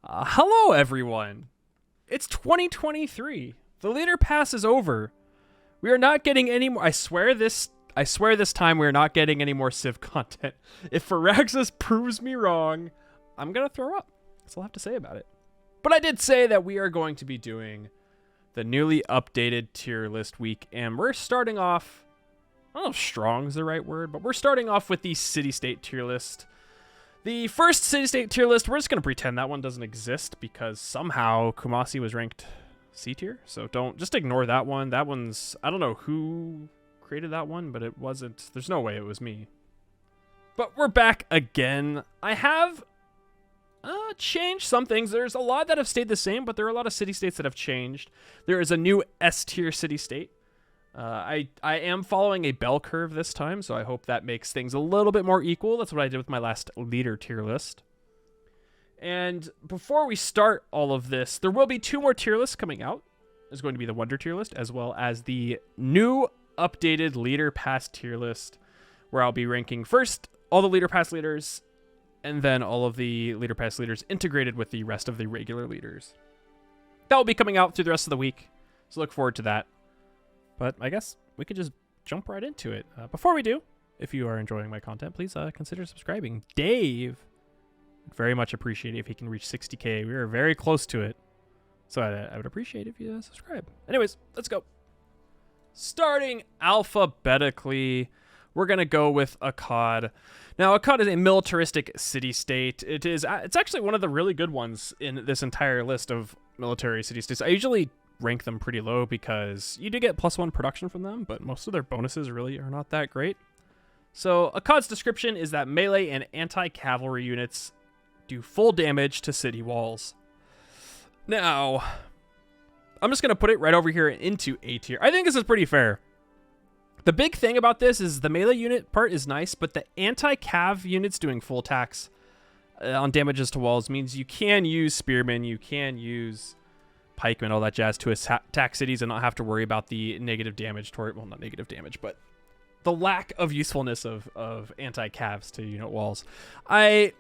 Hello, everyone. It's 2023. The leader pass is over. We are not getting any more. I swear this time we are not getting any more Civ content. If Firaxis proves me wrong, I'm gonna throw up. That's all I have to say about it. But I did say that we are going to be doing the newly updated tier list week, and we're starting off. I don't know if strong is the right word, but we're starting off with the city-state tier list. The first city-state tier list, we're just going to pretend that one doesn't exist because somehow Kumasi was ranked C tier. So just ignore that one. That one's, I don't know who created that one, but it wasn't, there's no way it was me. But we're back again. I have changed some things. There's a lot that have stayed the same, but there are a lot of city-states that have changed. There is a new S tier city-state. I am following a bell curve this time, so I hope that makes things a little bit more equal. That's what I did with my last leader tier list. And before we start all of this, there will be 2 more tier lists coming out. There's going to be the Wonder tier list, as well as the new updated Leader Pass tier list, where I'll be ranking first all the Leader Pass leaders, and then all of the Leader Pass leaders integrated with the rest of the regular leaders. That will be coming out through the rest of the week, so look forward to that. But I guess we could just jump right into it. Before we do, if you are enjoying my content, please consider subscribing. Dave would very much appreciate it if he can reach 60K. We are very close to it. So I would appreciate it if you subscribe. Anyways, let's go. Starting alphabetically, we're going to go with AKKAD. Now, AKKAD is a militaristic city-state. It's actually one of the really good ones in this entire list of military city-states. I usually rank them pretty low because you do get +1 production from them, but most of their bonuses really are not that great. So AKKAD's description is that melee and anti-cavalry units do full damage to city walls. Now, I'm just going to put it right over here into A tier. I think this is pretty fair. The big thing about this is the melee unit part is nice, but the anti-cav units doing full attacks on damages to walls means you can use spearmen, you can use pikemen, all that jazz to attack cities and not have to worry about the negative damage toward, well, not negative damage, but the lack of usefulness of anti-cavs to unit walls. I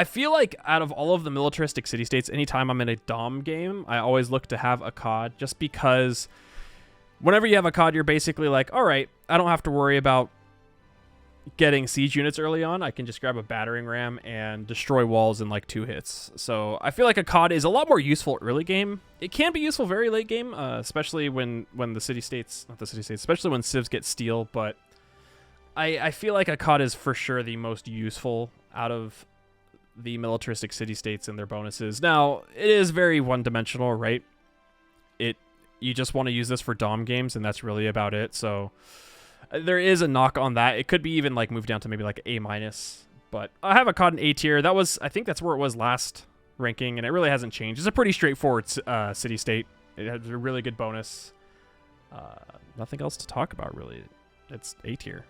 feel like out of all of the militaristic city-states, anytime I'm in a Dom game, I always look to have AKKAD, just because whenever you have AKKAD, you're basically like, all right, I don't have to worry about getting siege units early on. I can just grab a battering ram and destroy walls in like 2 hits. So I feel like AKKAD is a lot more useful early game. It can be useful very late game, especially when the city-states, not the city-states, especially when civs get steel, but I feel like AKKAD is for sure the most useful out of the militaristic city-states and their bonuses. Now, it is very one-dimensional, right? You just want to use this for Dom games, and that's really about it, so there is a knock on that. It could be even like moved down to maybe like A-, but I have AKKAD in A tier. I think that's where it was last ranking, and it really hasn't changed. It's a pretty straightforward city-state. It has a really good bonus. Nothing else to talk about, really. It's A tier.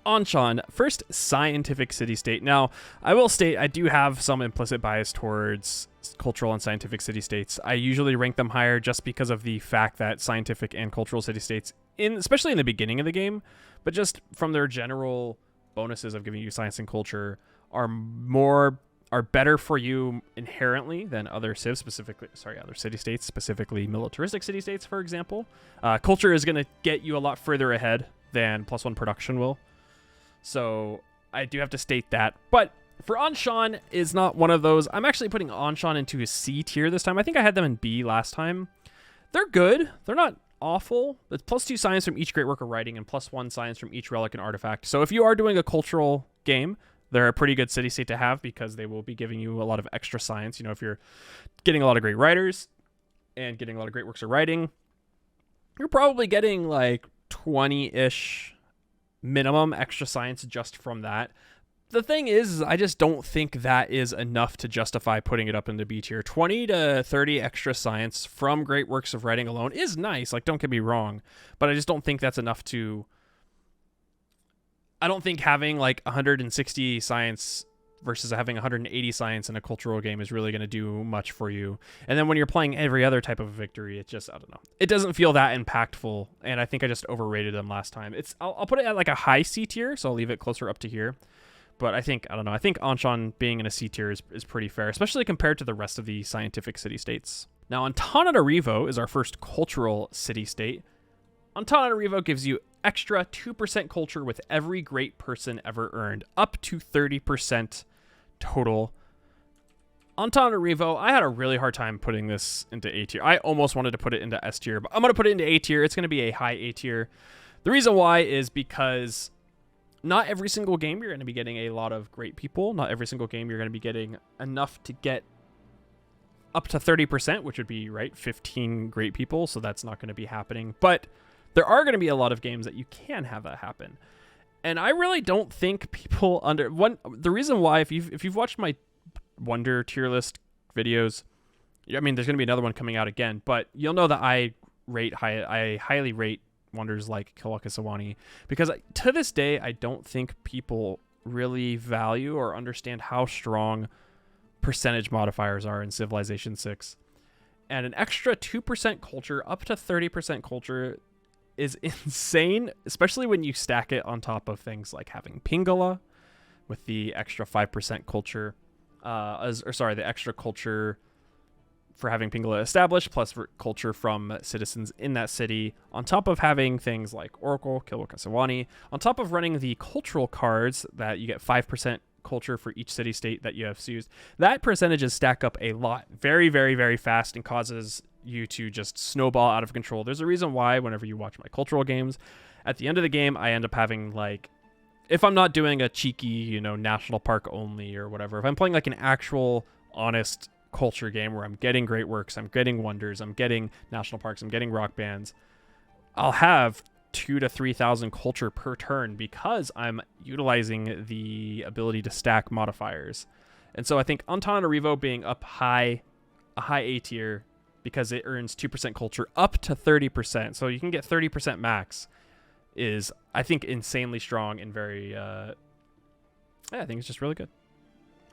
ANSHAN, first scientific city-state. Now, I will state I do have some implicit bias towards cultural and scientific city-states. I usually rank them higher just because of the fact that scientific and cultural city-states, especially in the beginning of the game, but just from their general bonuses of giving you science and culture, are better for you inherently than other other city-states, specifically militaristic city-states, for example. Culture is going to get you a lot further ahead than +1 production will. So I do have to state that. But for ANSHAN is not one of those. I'm actually putting ANSHAN into a C tier this time. I think I had them in B last time. They're good. They're not awful. It's +2 science from each great work of writing and +1 science from each relic and artifact. So if you are doing a cultural game, they're a pretty good city-state to have because they will be giving you a lot of extra science. You know, if you're getting a lot of great writers and getting a lot of great works of writing, you're probably getting like 20-ish minimum extra science just from that. The thing is, I just don't think that is enough to justify putting it up in the B tier. 20 to 30 extra science from great works of writing alone is nice, like, don't get me wrong, but I just don't think that's enough to... I don't think having like 160 science versus having 180 science in a cultural game is really going to do much for you. And then when you're playing every other type of victory, it just, I don't know. It doesn't feel that impactful, and I think I just overrated them last time. I'll put it at like a high C tier, so I'll leave it closer up to here. But I don't know. I think Anshan being in a C tier is pretty fair, especially compared to the rest of the scientific city-states. Now, Antananarivo is our first cultural city-state. Antananarivo gives you extra 2% culture with every great person ever earned, up to 30% total. Antananarivo, I had a really hard time putting this into A tier. I almost wanted to put it into S tier, but I'm going to put it into A tier. It's going to be a high A tier. The reason why is because not every single game you're going to be getting a lot of great people. Not every single game you're going to be getting enough to get up to 30%, which would be, right, 15 great people. So that's not going to be happening. But there are going to be a lot of games that you can have that happen. And I really don't think people the reason why, if you've watched my Wonder tier list videos, I mean, there's going to be another one coming out again, but you'll know that I highly rate Wonders like Kilauea because to this day, I don't think people really value or understand how strong percentage modifiers are in Civilization 6. And an extra 2% culture, up to 30% culture is insane, especially when you stack it on top of things like having Pingala with the extra 5% culture, the extra culture for having Pingala established, plus for culture from citizens in that city, on top of having things like Oracle, Kilauea, on top of running the cultural cards that you get 5% culture for each city-state that you have used. That percentages stack up a lot very, very, very fast and causes you to just snowball out of control. There's a reason why whenever you watch my cultural games, at the end of the game, I end up having, like, if I'm not doing a cheeky, national park only or whatever, if I'm playing like an actual honest culture game where I'm getting great works, I'm getting wonders, I'm getting national parks, I'm getting rock bands, I'll have 2,000 to 3,000 culture per turn because I'm utilizing the ability to stack modifiers. And so I think Antananarivo being up high, a high A tier, because it earns 2% culture up to 30%. So you can get 30% max is, I think, insanely strong and very, I think it's just really good.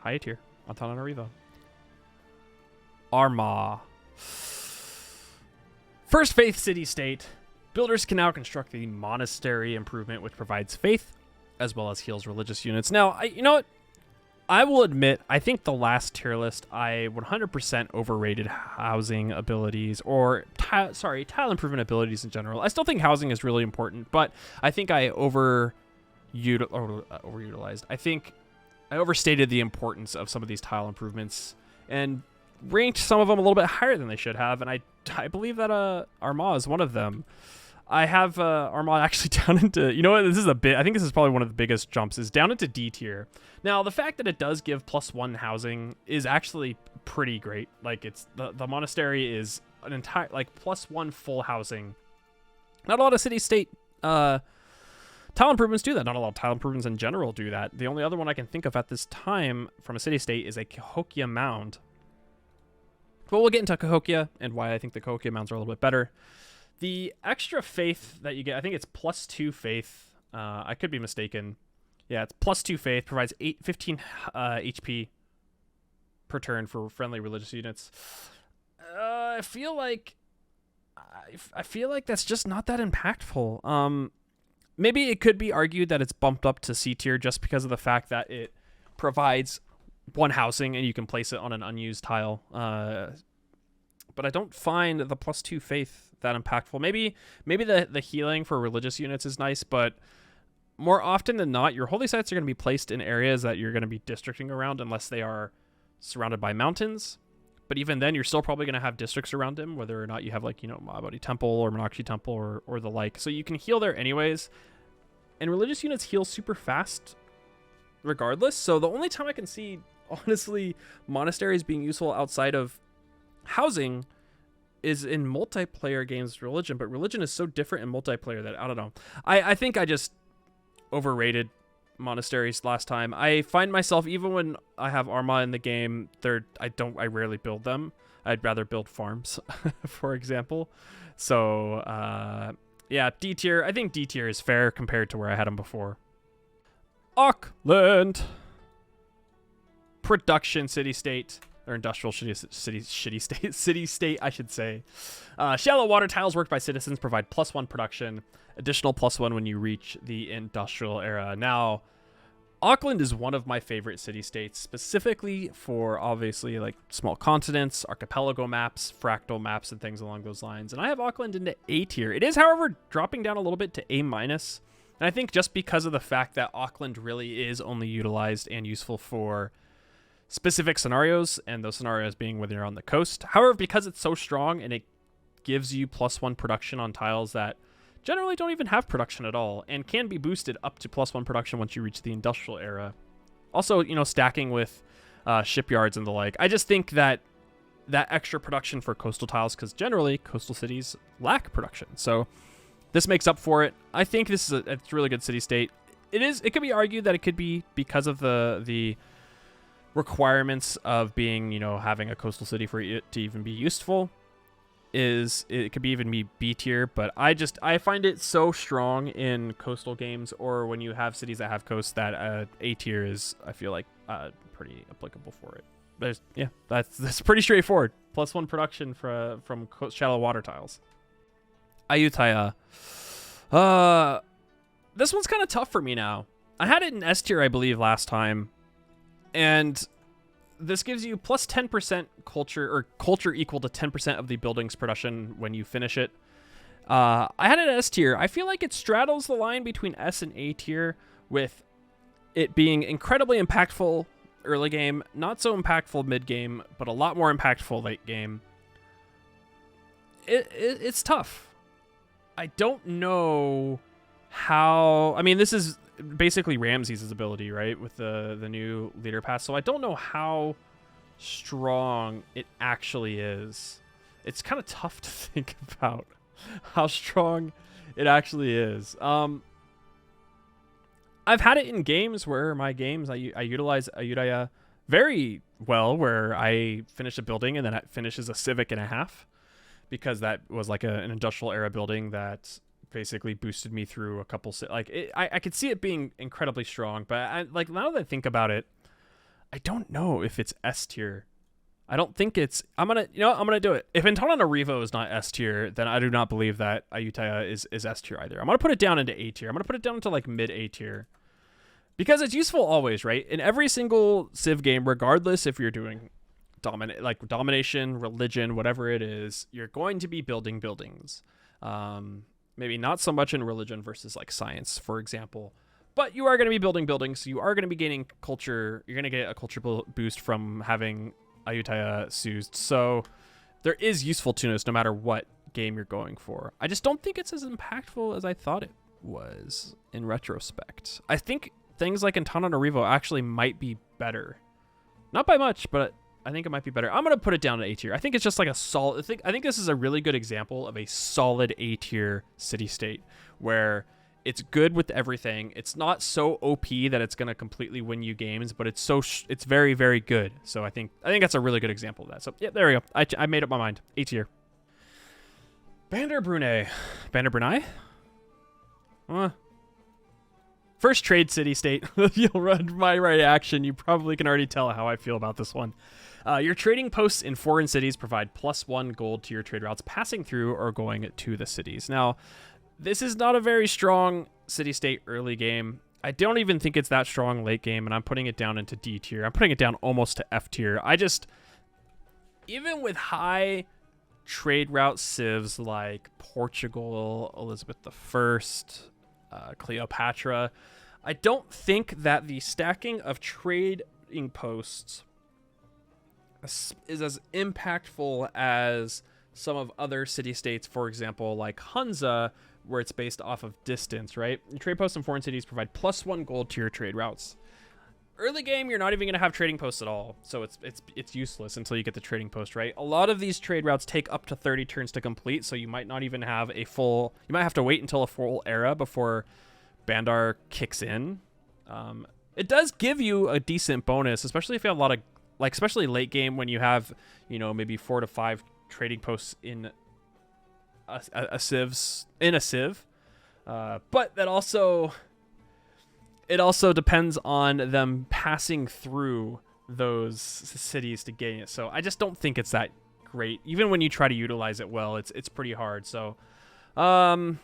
High A tier, Antananarivo. ARMAGH. First faith city-state. Builders can now construct the monastery improvement, which provides faith as well as heals religious units. Now, you know what? I will admit, I think the last tier list, I 100% overrated housing abilities or tile improvement abilities in general. I still think housing is really important, but I think I overutilized. I think I overstated the importance of some of these tile improvements and ranked some of them a little bit higher than they should have, and I believe that ARMAGH is one of them. I have ARMAGH actually down into, I think this is probably one of the biggest jumps, is down into D tier. Now, the fact that it does give +1 housing is actually pretty great. Like, it's the monastery is an entire, like, +1 full housing. Not a lot of city-state tile improvements do that. Not a lot of tile improvements in general do that. The only other one I can think of at this time from a city-state is a Cahokia mound. But we'll get into Cahokia and why I think the Cahokia mounds are a little bit better. The extra faith that you get, I think it's +2 faith. I could be mistaken. Yeah, it's +2 faith. Provides 15 HP per turn for friendly religious units. I feel like that's just not that impactful. Maybe it could be argued that it's bumped up to C tier just because of the fact that it provides 1 housing and you can place it on an unused tile. But I don't find the +2 faith that impactful. Maybe the healing for religious units is nice, but more often than not, your holy sites are going to be placed in areas that you're going to be districting around unless they are surrounded by mountains. But even then, you're still probably going to have districts around them, whether or not you have, like, Mahabodhi Temple or Meenakshi Temple or the like. So you can heal there anyways. And religious units heal super fast regardless. So the only time I can see, honestly, monasteries being useful outside of housing is in multiplayer games with religion, but religion is so different in multiplayer that I don't know. I think I just overrated monasteries last time. I find myself, even when I have ARMAGH in the game, I rarely build them. I'd rather build farms, for example. So yeah, D tier. I think D tier is fair compared to where I had them before. AUCKLAND. Production city-state. Or industrial city-state, I should say. Shallow water tiles worked by citizens provide +1 production. Additional +1 when you reach the industrial era. Now, Auckland is one of my favorite city-states, specifically for obviously like small continents, archipelago maps, fractal maps, and things along those lines. And I have Auckland into A tier. It is, however, dropping down a little bit to A-. And I think just because of the fact that Auckland really is only utilized and useful for specific scenarios, and those scenarios being when you're on the coast. However, because it's so strong and it gives you +1 production on tiles that generally don't even have production at all, and can be boosted up to +1 production once you reach the industrial era. Also, you know, stacking with shipyards and the like. I just think that that extra production for coastal tiles, because generally coastal cities lack production, so this makes up for it. I think this is a really good city state. It could be argued that it could be because of the requirements of being, you know, having a coastal city for it to even be useful. It could be even be B tier, but I find it so strong in coastal games, or when you have cities that have coast, that A tier is, I feel like, pretty applicable for it. That's pretty straightforward. +1 production from shallow water tiles. AYUTTHAYA. This one's kind of tough for me now. I had it in S tier, I believe, last time, and this gives you plus 10% culture, or culture equal to 10% of the building's production when you finish it. I had it at S tier. I feel like it straddles the line between S and A tier, with it being incredibly impactful early game, not so impactful mid game, but a lot more impactful late game. It's tough. I don't know how. I mean, this is basically Ramses' ability, right, with the new leader pass, so I don't know how strong it actually is. It's kind of tough to think about how strong it actually is. I've had it in games where I utilize AYUTTHAYA very well, where I finish a building and then it finishes a civic and a half, because that was like an industrial era building that basically boosted me through a couple. I could see it being incredibly strong, but now that I think about it, I don't know if it's S tier. I don't think it's. I'm gonna do it. If Antananarivo is not S tier, then I do not believe that AYUTTHAYA is S tier either. I'm gonna put it down into A tier. I'm gonna put it down to like mid A tier, because it's useful always, right? In every single Civ game, regardless if you're doing domination, religion, whatever it is, you're going to be building buildings. Maybe not so much in religion versus like science, for example, but you are going to be building buildings. You are going to be gaining culture. You're going to get a culture boost from having AYUTTHAYA Seused. So there is usefulness no matter what game you're going for. I just don't think it's as impactful as I thought it was in retrospect. I think things like Antananarivo actually might be better. Not by much, but I think it might be better. I'm going to put it down to A tier. I think it's just like a solid. I think this is a really good example of a solid A tier city state where it's good with everything. It's not so OP that it's going to completely win you games, but it's very, very good. So I think that's a really good example of that. So yeah, there we go. I made up my mind. A tier. BANDAR BRUNEI. BANDAR BRUNEI? First trade city state. You'll run my reaction. You probably can already tell how I feel about this one. Your trading posts in foreign cities provide +1 gold to your trade routes passing through or going to the cities. Now, this is not a very strong city state early game. I don't even think it's that strong late game, and I'm putting it down into D tier. I'm putting it down almost to F tier. Even with high trade route civs like Portugal, Elizabeth I, Cleopatra, I don't think that the stacking of trading posts is as impactful as some of other city-states, for example, like HUNZA, where it's based off of distance, right? Trade posts in foreign cities provide +1 gold to your trade routes. Early game, you're not even going to have trading posts at all, so it's useless until you get the trading post, right? A lot of these trade routes take up to 30 turns to complete, so you might not even have a full. You might have to wait until a full era before Bandar kicks in. It does give you a decent bonus, especially if you have a lot of, especially late game when you have, maybe 4 to 5 trading posts in a civ. But that also. It also depends on them passing through those cities to gain it. So I just don't think it's that great. Even when you try to utilize it well, it's pretty hard. So I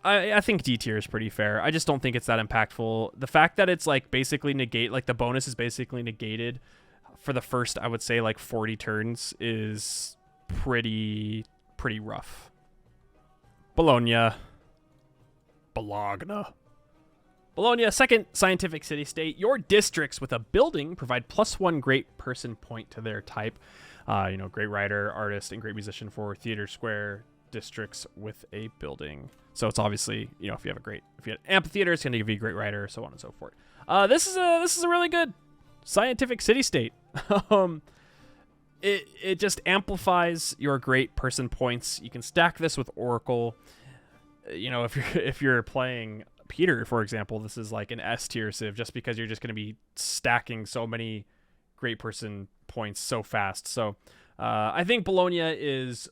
I think D tier is pretty fair. I just don't think it's that impactful. The fact that it's like basically like the bonus is basically negated for the first, I would say, like 40 turns is pretty rough. Bologna. Bologna, second scientific city-state. Your districts with a building provide +1 great person point to their type. Great writer, artist, and great musician for theater square districts with a building. So it's obviously, if you have an amphitheater, it's going to give you a great writer, so on and so forth. This is a really good scientific city-state. It just amplifies your great person points. You can stack this with Oracle. If you're playing Peter, for example, this is like an S tier civ, just because you're just going to be stacking so many great person points so fast. So I think Bologna is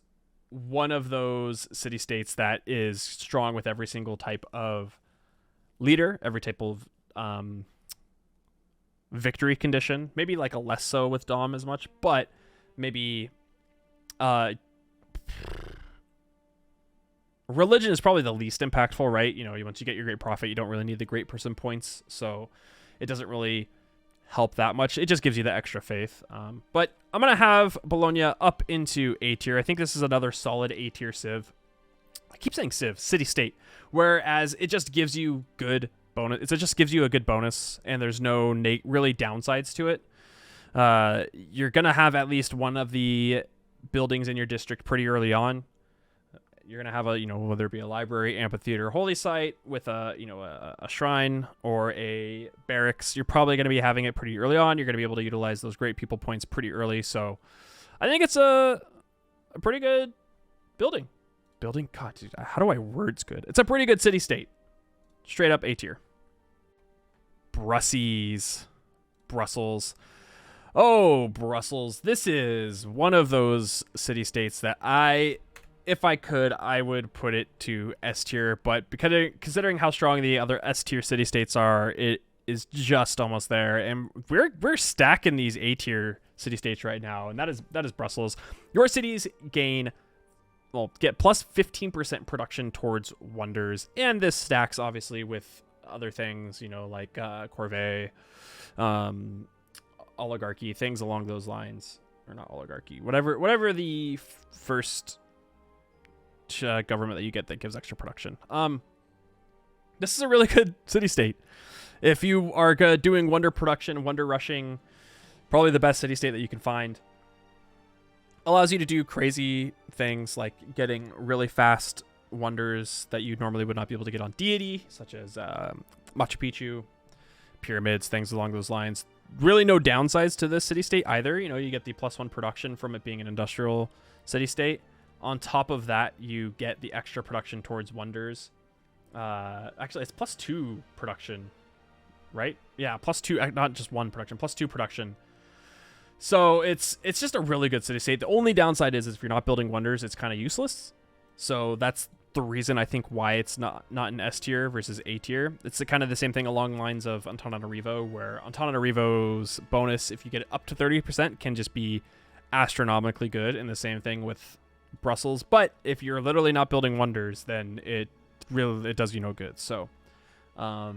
one of those city-states that is strong with every single type of leader, every type of victory condition. Maybe like a less so with Dom as much, but maybe religion is probably the least impactful, right? Once you get your great prophet, you don't really need the great person points, so it doesn't really help that much. It just gives you the extra faith. But I'm gonna have Bologna up into A tier. I think this is another solid A tier civ. I keep saying civ, city state, whereas it just gives you good bonus. It just gives you a good bonus, and there's no really downsides to it. You're gonna have at least one of the buildings in your district pretty early on. You're gonna have whether it be a library, amphitheater, holy site with a shrine or a barracks. You're probably gonna be having it pretty early on. You're gonna be able to utilize those great people points pretty early. So I think it's a pretty good building. God, dude, how do I words good? It's a pretty good city state. Straight up A tier. Brussels. Oh, Brussels. This is one of those city states that if I could, I would put it to S tier, but considering how strong the other S tier city states are, it is just almost there. And we're stacking these A tier city states right now, and that is Brussels. Your cities get plus 15% production towards wonders, and this stacks obviously with other things, like corvée, oligarchy, things along those lines, or not oligarchy, whatever the first government that you get that gives extra production. This is a really good city state. If you are doing wonder production, wonder rushing, probably the best city state that you can find. Allows you to do crazy things like getting really fast wonders that you normally would not be able to get on deity, such as Machu Picchu, pyramids, things along those lines. Really no downsides to this city state either. You get the +1 production from it being an industrial city state. On top of that, you get the extra production towards wonders. Actually, it's +2 production, right? Yeah, +2, not just 1 production, +2 production. So it's just a really good city state. The only downside is if you're not building wonders, it's kind of useless. So that's the reason I think why it's not an S tier versus A tier. It's kind of the same thing along the lines of Antananarivo, where Antananarivo's bonus, if you get it up to 30%, can just be astronomically good, and the same thing with Brussels. But if you're literally not building wonders, then it does you no good. So I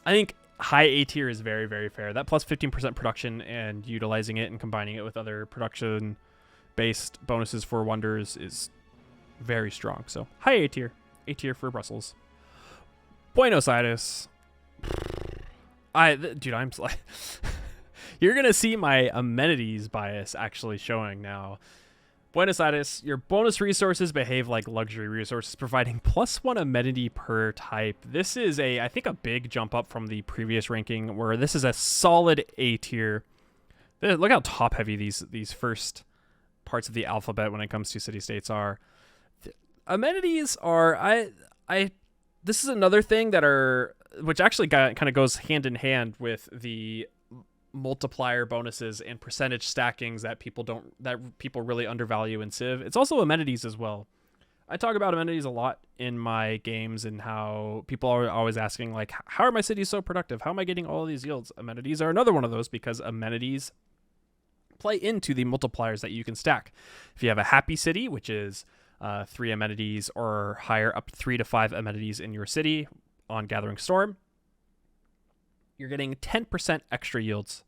think high A tier is very, very fair. That plus 15% production and utilizing it and combining it with other production based bonuses for wonders is very strong. So high A tier for Brussels. Buenos Aires. I'm like you're gonna see my amenities bias actually showing now. Buenos Aires, your bonus resources behave like luxury resources, providing +1 amenity per type. This is I think a big jump up from the previous ranking, where this is a solid A tier. Look how top heavy these first parts of the alphabet when it comes to city states are. Amenities are this is another thing which actually kind of goes hand in hand with the multiplier bonuses and percentage stackings that people really undervalue in Civ. It's also amenities as well. I talk about amenities a lot in my games and how people are always asking, like, how are my cities so productive? How am I getting all of these yields? Amenities are another one of those, because amenities play into the multipliers that you can stack. If you have a happy city, which is 3 amenities or higher, up to 3 to 5 amenities in your city on Gathering Storm, you're getting 10% extra yields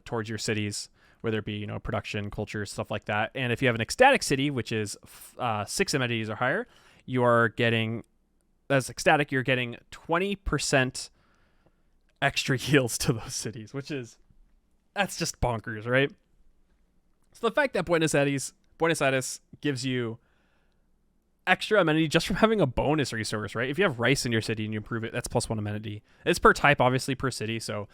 towards your cities, whether it be, you know, production, culture, stuff like that. And if you have an ecstatic city, which is 6 amenities or higher, you are getting, as ecstatic, you're getting 20% extra yields to those cities, which is, that's just bonkers, right? So the fact that Buenos Aires gives you extra amenity just from having a bonus resource, right? If you have rice in your city and you improve it, that's +1 amenity. It's per type, obviously, per city. So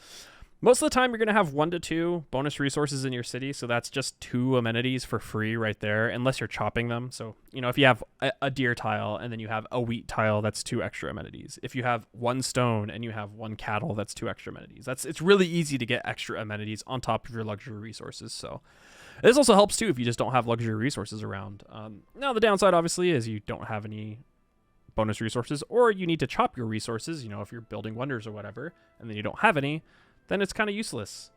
most of the time, you're going to have 1 to 2 bonus resources in your city. So that's just 2 amenities for free right there, unless you're chopping them. So, you know, if you have a deer tile and then you have a wheat tile, that's 2 extra amenities. If you have 1 stone and you have 1 cattle, that's 2 extra amenities. It's really easy to get extra amenities on top of your luxury resources. So this also helps too if you just don't have luxury resources around. Now, the downside, obviously, is you don't have any bonus resources, or you need to chop your resources, you know, if you're building wonders or whatever, and then you don't have any, then it's kind of useless,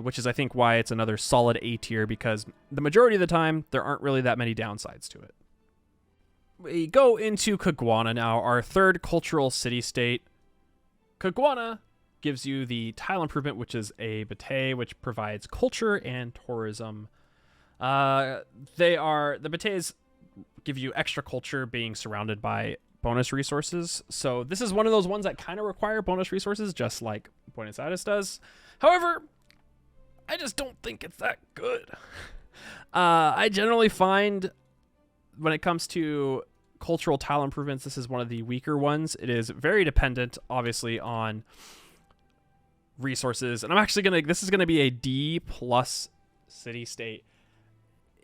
which is, I think, why it's another solid A tier, because the majority of the time, there aren't really that many downsides to it. We go into CAGUANA now, our third cultural city-state. CAGUANA gives you the tile improvement, which is a bate, which provides culture and tourism. The bates give you extra culture being surrounded by bonus resources. So this is one of those ones that kind of require bonus resources, just like Buenos Aires does. However, I just don't think it's that good. I generally find when it comes to cultural tile improvements, this is one of the weaker ones. It is very dependent, obviously, on resources. And I'm actually this is gonna be a D+ city state.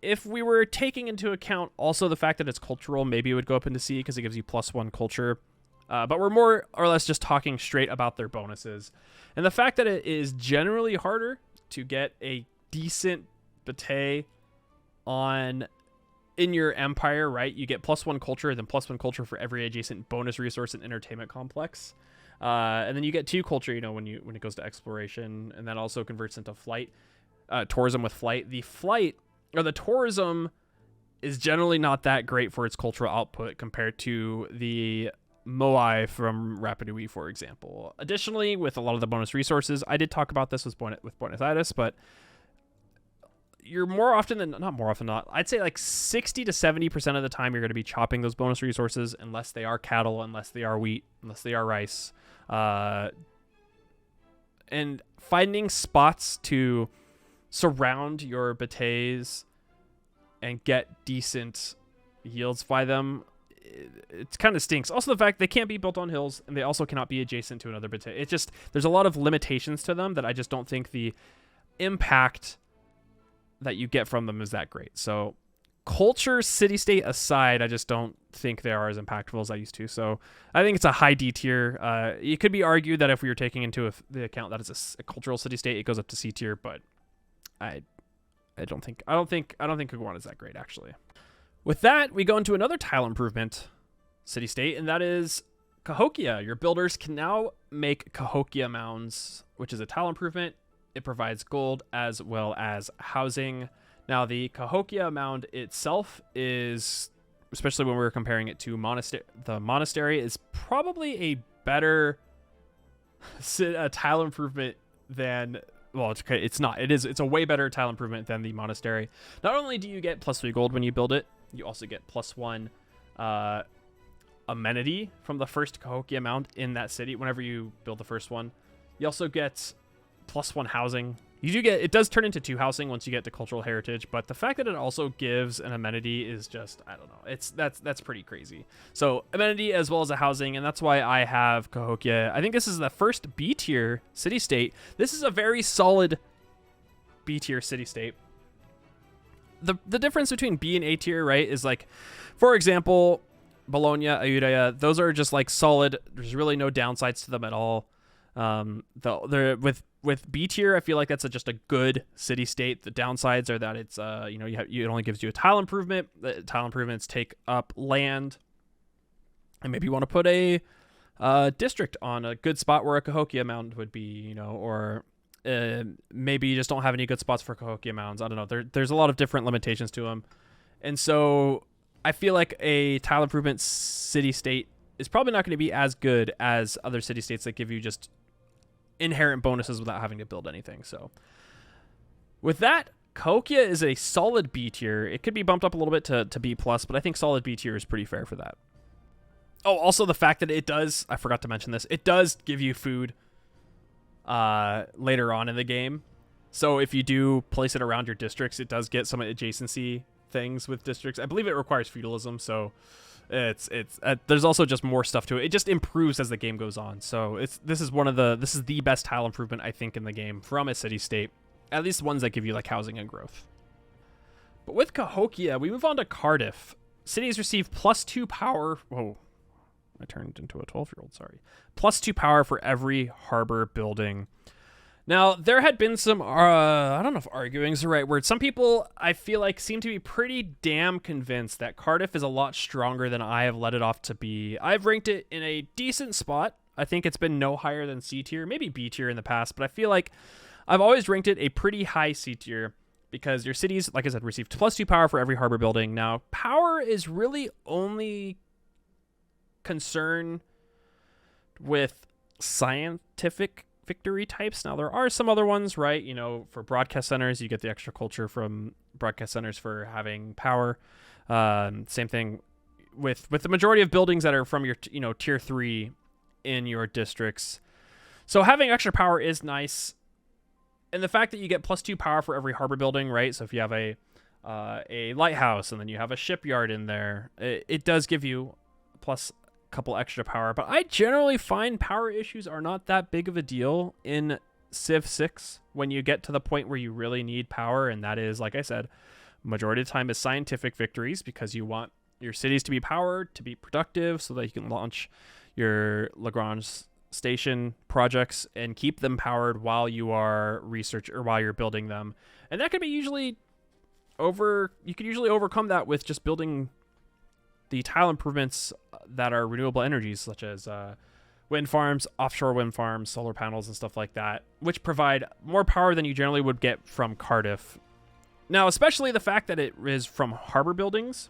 If we were taking into account also the fact that it's cultural, maybe it would go up into C because it gives you +1 culture. But we're more or less just talking straight about their bonuses. And the fact that it is generally harder to get a decent bate in your empire, right? You get +1 culture, then +1 culture for every adjacent bonus resource and entertainment complex. And then you get 2 culture, you know, when it goes to exploration, and that also converts into flight, tourism with flight. The tourism is generally not that great for its cultural output compared to the Moai from Rapidui, for example. Additionally, with a lot of the bonus resources, I did talk about this with Buenos Aires, but you're not, I'd say like 60 to 70% of the time you're going to be chopping those bonus resources unless they are cattle, unless they are wheat, unless they are rice. And finding spots to surround your bates and get decent yields by them, it kind of stinks. Also, the fact they can't be built on hills, and they also cannot be adjacent to another bate. It's just, there's a lot of limitations to them that I just don't think the impact that you get from them is that great. So culture, city-state aside, I just don't think they are as impactful as I used to. So I think it's a high D tier. It could be argued that if we were taking into the account that it's a cultural city-state, it goes up to C tier, but I don't think CAGUANA is that great, actually. With that, we go into another tile improvement city-state, and that is Cahokia. Your builders can now make Cahokia mounds, which is a tile improvement. It provides gold as well as housing. Now, the Cahokia mound itself is, especially when we're comparing it to the monastery, is probably a better tile improvement than, well, it's not. It's a way better tile improvement than the monastery. Not only do you get +3 gold when you build it, you also get +1 amenity from the first Cahokia mound in that city whenever you build the first one. You also get +1 housing. It does turn into 2 housing once you get to cultural heritage, but the fact that it also gives an amenity is just, I don't know. That's pretty crazy. So amenity as well as a housing, and that's why I have Cahokia. I think this is the first B tier city state. This is a very solid B tier city state. The difference between B and A tier, right, is like, for example, Bologna, AYUTTHAYA, those are just like solid. There's really no downsides to them at all. With B tier, I feel like that's just a good city state. The downsides are that it's it only gives you a tile improvement. The tile improvements take up land, and maybe you want to put a district on a good spot where a Cahokia mound would be, or maybe you just don't have any good spots for Cahokia mounds. I don't know. There's a lot of different limitations to them, and so I feel like a tile improvement city-state is probably not going to be as good as other city-states that give you just inherent bonuses without having to build anything. So with that, Cahokia is a solid B tier. It could be bumped up a little bit to B+, but I think solid B tier is pretty fair for that. Oh, also the fact that it does, I forgot to mention this, it does give you food later on in the game. So if you do place it around your districts, it does get some adjacency things with districts. I believe it requires feudalism, so it's there's also just more stuff to it. It just improves as the game goes on. So this is the best tile improvement I think in the game from a city state, at least ones that give you like housing and growth. But with Cahokia, we move on to Cardiff. Cities receive +2 power. Whoa, I turned into a 12-year-old. Sorry, +2 power for every harbor building. Now, there had been some, I don't know if arguing is the right word. Some people, I feel like, seem to be pretty damn convinced that Cardiff is a lot stronger than I have let it off to be. I've ranked it in a decent spot. I think it's been no higher than C tier, maybe B tier in the past, but I feel like I've always ranked it a pretty high C tier because your cities, like I said, receive +2 power for every harbor building. Now, power is really only concern with scientific victory types. Now, there are some other ones, right? You know, for broadcast centers, you get the extra culture from broadcast centers for having power. Same thing with the majority of buildings that are from your, tier 3 in your districts. So having extra power is nice. And the fact that you get +2 power for every harbor building, right? So if you have a lighthouse and then you have a shipyard in there, it does give you plus couple extra power, but I generally find power issues are not that big of a deal in Civ 6 when you get to the point where you really need power, and that is, like I said, majority of the time is scientific victories because you want your cities to be powered, to be productive, so that you can launch your Lagrange station projects and keep them powered while you are while you're building them. And that could be you could usually overcome that with just building the tile improvements that are renewable energies, such as wind farms, offshore wind farms, solar panels, and stuff like that, which provide more power than you generally would get from Cardiff. Now, especially the fact that it is from harbor buildings.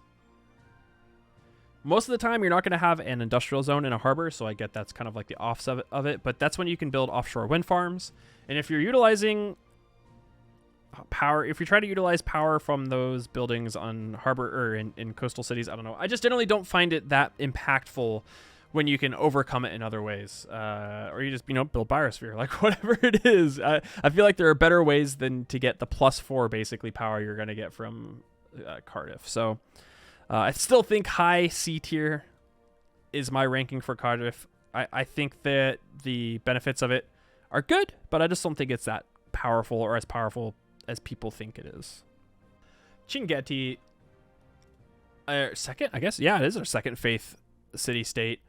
Most of the time, you're not going to have an industrial zone in a harbor, so I get that's kind of like the offset of it, but that's when you can build offshore wind farms. And if you're utilizing power, if you try to utilize power from those buildings on harbor or in coastal cities, I don't know, I just generally don't find it that impactful when you can overcome it in other ways, or you just build biosphere, like whatever it is. I feel like there are better ways than to get the +4 basically power you're going to get from Cardiff. So I still think high C tier is my ranking for Cardiff. I think that the benefits of it are good, but I just don't think it's that powerful or as powerful as people think it is. Cinguetti, second, I guess. Yeah, it is our second faith city-state.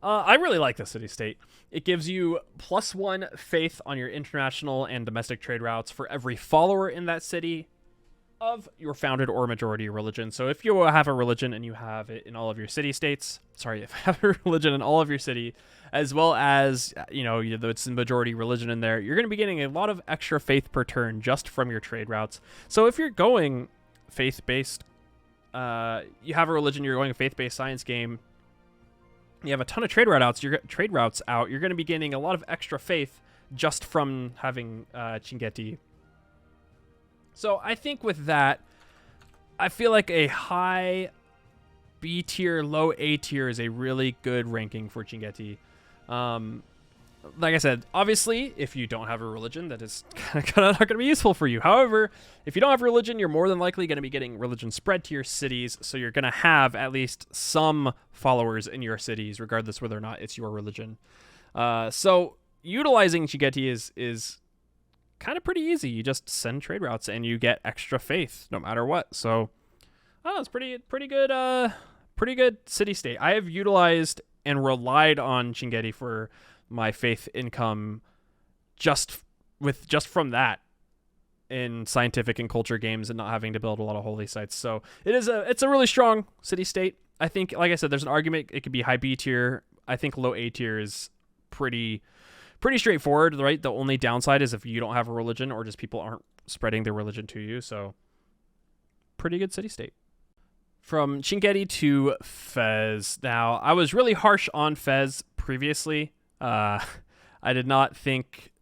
I really like the city-state. It gives you +1 faith on your international and domestic trade routes for every follower in that city of your founded or majority religion. So if you have a religion and you have it in all of your city-states, if you have a religion in all of your city, as well as, it's a majority religion in there, you're going to be getting a lot of extra faith per turn just from your trade routes. So if you're going faith-based, you have a religion, you're going a faith-based science game, you have a ton of trade routes out, you're going to be gaining a lot of extra faith just from having Cinguetti. So I think with that, I feel like a high B tier, low A tier is a really good ranking for Cinguetti. Like I said, obviously, if you don't have a religion, that is kind of not going to be useful for you. However, if you don't have religion, you're more than likely going to be getting religion spread to your cities, so you're going to have at least some followers in your cities, regardless whether or not it's your religion. So utilizing Cinguetti is kind of pretty easy. You just send trade routes and you get extra faith no matter what. So it's pretty good city state. I have utilized and relied on Cinguetti for my faith income just from that in scientific and culture games and not having to build a lot of holy sites. So it's a really strong city state. I think, like I said, there's an argument it could be high B tier. I think low A tier is pretty straightforward, right? The only downside is if you don't have a religion or just people aren't spreading their religion to you. So pretty good city state. From Chinguetti to Fez. Now, I was really harsh on Fez previously. I did not think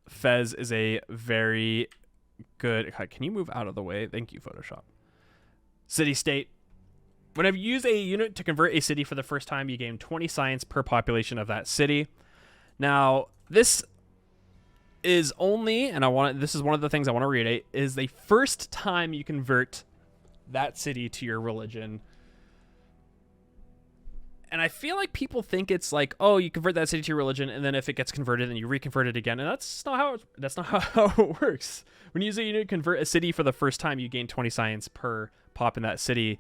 Fez is a very good... Can you move out of the way? Thank you, Photoshop. City-state. Whenever you use a unit to convert a city for the first time, you gain 20 science per population of that city. Now, this is only, and this is one of the things I want to reiterate, is the first time you convert that city to your religion. And I feel like people think it's like, oh, you convert that city to your religion, and then if it gets converted, then you reconvert it again. And that's not how it works. When you use a unit to convert a city for the first time, you gain 20 science per pop in that city,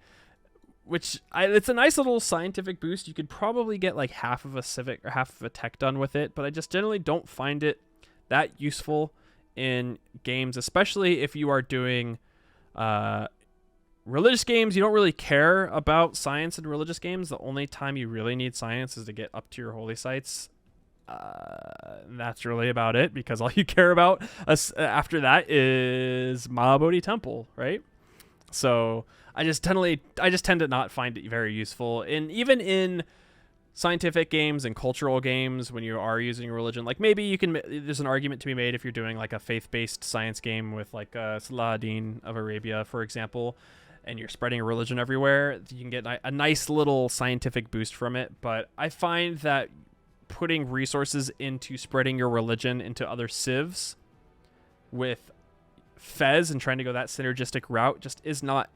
which it's a nice little scientific boost. You could probably get like half of a civic or half of a tech done with it, but I just generally don't find it that useful in games, especially if you are doing religious games. You don't really care about science in religious games. The only time you really need science is to get up to your holy sites. That's really about it, because all you care about after that is Mahabodhi Temple, right? So I just tend to not find it very useful. And even in scientific games and cultural games, when you are using religion, like maybe there's an argument to be made if you're doing like a faith-based science game with like Saladin of Arabia, for example, and you're spreading a religion everywhere, you can get a nice little scientific boost from it. But I find that putting resources into spreading your religion into other civs with Fez and trying to go that synergistic route just is not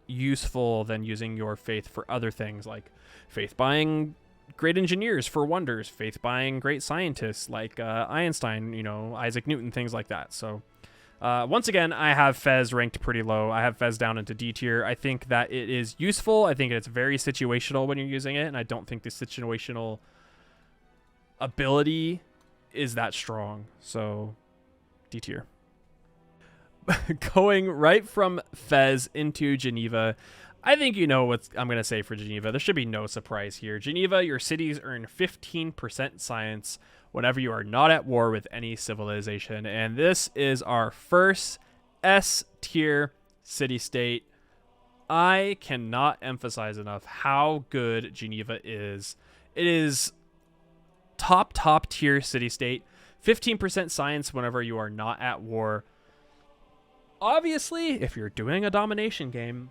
useful than using your faith for other things, like faith buying great engineers for wonders, faith buying great scientists like Einstein, Isaac Newton, things like that. So once again, I have Fez ranked pretty low. I have Fez down into D tier. I think that it is useful. I think it's very situational when you're using it, and I don't think the situational ability is that strong. So D tier. Going right from Fez into Geneva, I think you know what I'm going to say for Geneva. There should be no surprise here. Geneva, your cities earn 15% science whenever you are not at war with any civilization. And this is our first S-tier city-state. I cannot emphasize enough how good Geneva is. It is top tier city-state. 15% science whenever you are not at war. Obviously, if you're doing a domination game,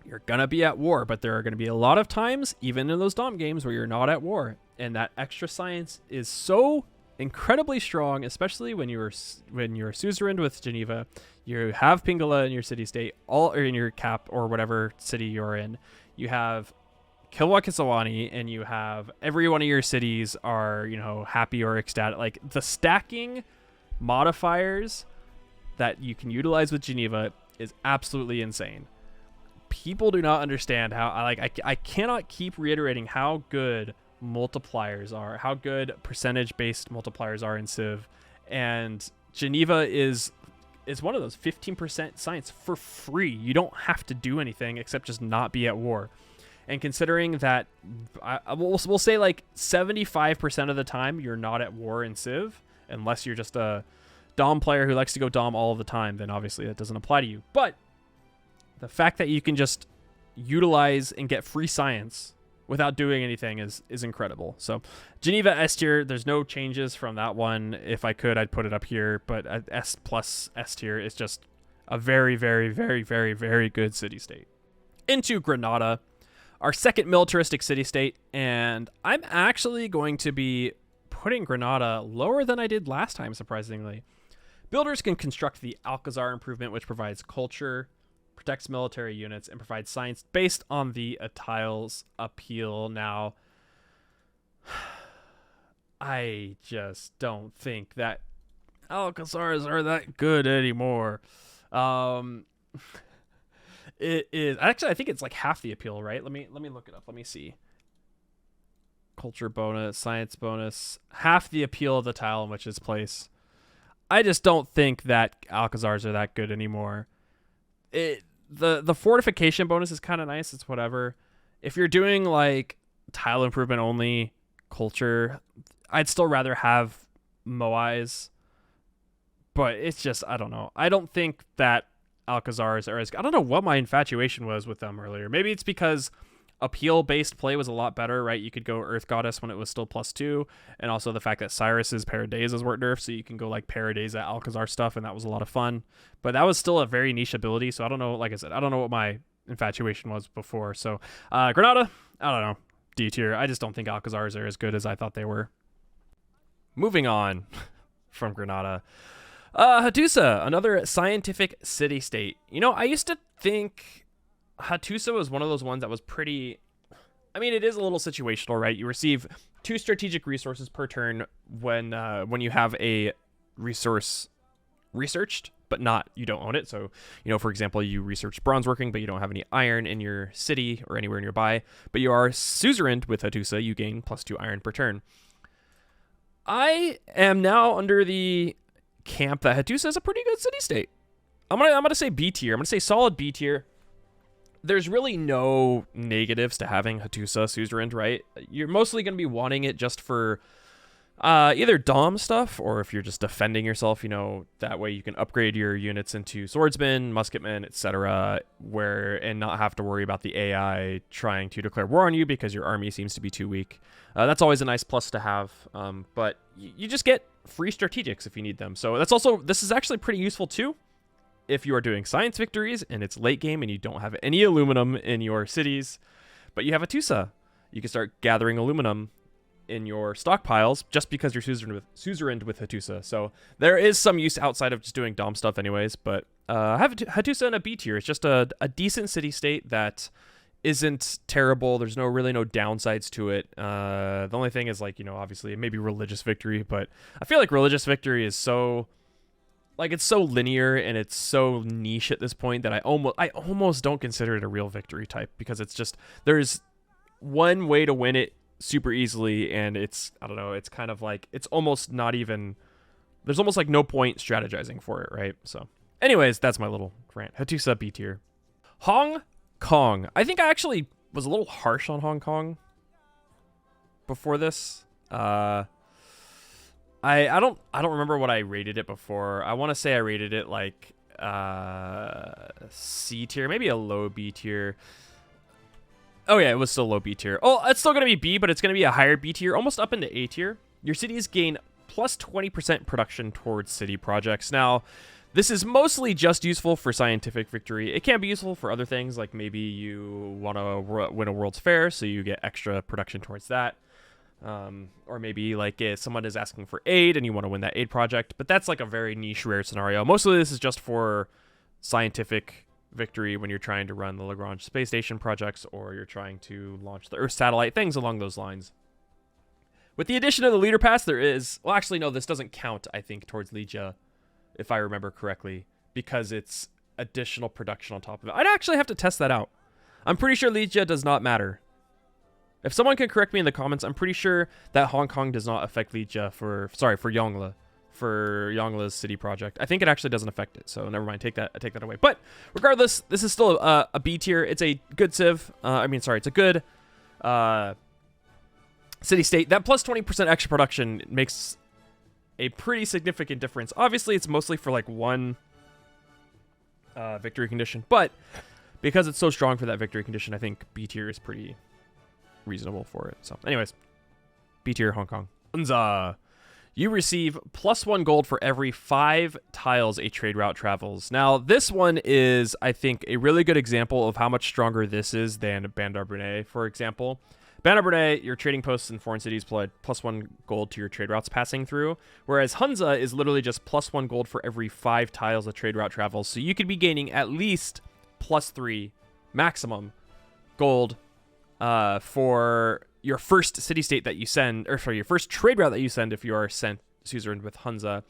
you're going to be at war, but there are going to be a lot of times, even in those dom games, where you're not at war. And that extra science is so incredibly strong, especially when you're suzerained with Geneva. You have Pingala in your city-state, or in your cap, or whatever city you're in. You have Kilwa Kisawani, and you have every one of your cities are, happy or ecstatic. Like, the stacking modifiers that you can utilize with Geneva is absolutely insane. People do not understand how I cannot keep reiterating how good multipliers are, how good percentage-based multipliers are in Civ, and Geneva is one of those. 15% science for free. You don't have to do anything except just not be at war. And considering that, we'll say like 75% of the time you're not at war in Civ, unless you're just a Dom player who likes to go Dom all of the time, then obviously that doesn't apply to you. But the fact that you can just utilize and get free science without doing anything is incredible. So Geneva S tier, there's no changes from that one. If I could, I'd put it up here, but S plus S tier is just a very, very, very, very, very good city-state. Into Granada, our second militaristic city-state, and I'm actually going to be putting Granada lower than I did last time, surprisingly. Builders can construct the Alcazar improvement, which provides culture, protects military units, and provides science based on the tile's appeal. Now, I just don't think that Alcazars are that good anymore. It is actually, I think it's like half the appeal, right? Let me look it up. Let me see. Culture bonus, science bonus, half the appeal of the tile in which it's placed. I just don't think that Alcazars are that good anymore. The fortification bonus is kind of nice. It's whatever. If you're doing like tile improvement only culture, I'd still rather have Moais. But it's just, I don't know. I don't think that Alcazars are as... I don't know what my infatuation was with them earlier. Maybe it's because appeal-based play was a lot better, right? You could go Earth Goddess when it was still +2, and also the fact that Cyrus's Paradisas weren't nerfed, so you can go like Paradisa Alcazar stuff, and that was a lot of fun. But that was still a very niche ability, so I don't know, like I said, I don't know what my infatuation was before. So Granada, I don't know, D tier. I just don't think Alcazars are as good as I thought they were. Moving on from Granada. Hattusa, another scientific city-state. You know, I used to think Hattusa was one of those ones that was pretty... I mean, it is a little situational, right? You receive 2 strategic resources per turn when you have a resource researched, but you don't own it. So, you know, for example, you researched bronze working, but you don't have any iron in your city or anywhere nearby, but you are suzerained with Hattusa, you gain +2 iron per turn. I am now under the camp that Hattusa is a pretty good city-state. I'm gonna say B tier. I'm gonna say solid B tier. There's really no negatives to having Hattusa suzerained, right? You're mostly gonna be wanting it just for either Dom stuff, or if you're just defending yourself, you know, that way you can upgrade your units into swordsmen, musketmen, etc., and not have to worry about the AI trying to declare war on you because your army seems to be too weak. That's always a nice plus to have, but you just get free strategics if you need them. So this is actually pretty useful too if you are doing science victories and it's late game and you don't have any aluminum in your cities, but you have Hattusa. You can start gathering aluminum in your stockpiles just because you're suzerained with Hattusa. So there is some use outside of just doing Dom stuff anyways, but I have Hattusa in a B tier. It's just a decent city-state that isn't terrible. There's really no downsides to it. The only thing is, like, you know, obviously maybe religious victory, but I feel like religious victory is so... like, it's so linear and it's so niche at this point that I almost don't consider it a real victory type, because it's just, there's one way to win it super easily, and it's, I don't know, it's kind of like, it's almost not even, there's almost like no point strategizing for it, right? So anyways, that's my little rant. Hattusa B tier. Hong Kong. I think I actually was a little harsh on Hong Kong before this. I don't remember what I rated it before. I want to say I rated it like C tier, maybe a low B tier. Oh yeah, it was still low B tier. Oh, it's still gonna be B, but it's gonna be a higher B tier, almost up into A tier. Your cities gain plus 20% production towards city projects. Now, this is mostly just useful for scientific victory. It can be useful for other things, like maybe you want to win a World's Fair, so you get extra production towards that. Or maybe like if someone is asking for aid and you want to win that aid project, but that's like a very niche, rare scenario. Mostly this is just for scientific victory when you're trying to run the Lagrange space station projects, or you're trying to launch the Earth satellite, things along those lines. With the addition of the leader pass, there is, well, actually, no, this doesn't count, I think, towards Ligia, if I remember correctly, because it's additional production on top of it. I'd actually have to test that out. I'm pretty sure Ligia does not matter. If someone can correct me in the comments, I'm pretty sure that Hong Kong does not affect Ligia for Yongla, for Yongla's city project. I think it actually doesn't affect it, so never mind, take that away. But regardless, this is still a B tier. It's a good civ. It's a good city-state. That plus 20% extra production makes a pretty significant difference. Obviously, it's mostly for like one victory condition, but because it's so strong for that victory condition, I think B tier is pretty reasonable for it. So anyways, B tier, Hong Kong. HUNZA. You receive +1 gold for every 5 tiles a trade route travels. Now, this one is, I think, a really good example of how much stronger this is than Bandar Brunei, for example. Bandar Brunei, your trading posts in foreign cities provide +1 gold to your trade routes passing through, whereas HUNZA is literally just +1 gold for every 5 tiles a trade route travels. So you could be gaining at least +3 maximum gold for your first city-state that you send, or sorry, your first trade route that you send if you are sent suzerained with HUNZA.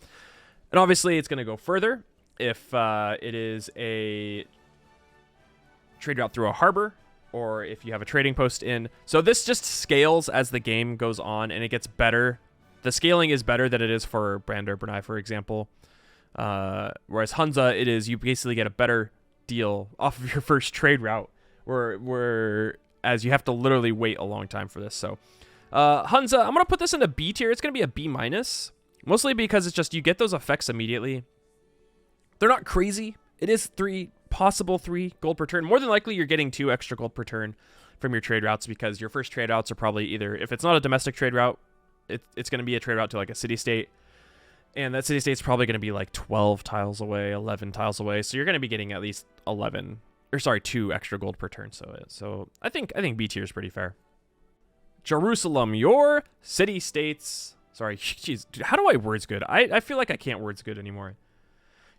And obviously, it's going to go further if it is a trade route through a harbor, or if you have a trading post in. So this just scales as the game goes on, and it gets better. The scaling is better than it is for Bandar Brunei, for example. Whereas HUNZA, it is, you basically get a better deal off of your first trade route, as you have to literally wait a long time for this. So HUNZA, I'm going to put this in a B tier. It's going to be a B minus, mostly because it's just, you get those effects immediately. They're not crazy It is possible 3 gold per turn. More than likely, you're getting 2 extra gold per turn from your trade routes, because your first trade routes are probably either, if it's not a domestic trade route, it's going to be a trade route to like a city-state. And that city-state's probably going to be like 12 tiles away, 11 tiles away. So you're going to be getting at least 2 extra gold per turn. So I think B tier is pretty fair. Jerusalem, your city-states. Sorry, jeez, dude, how do I words good? I feel like I can't words good anymore.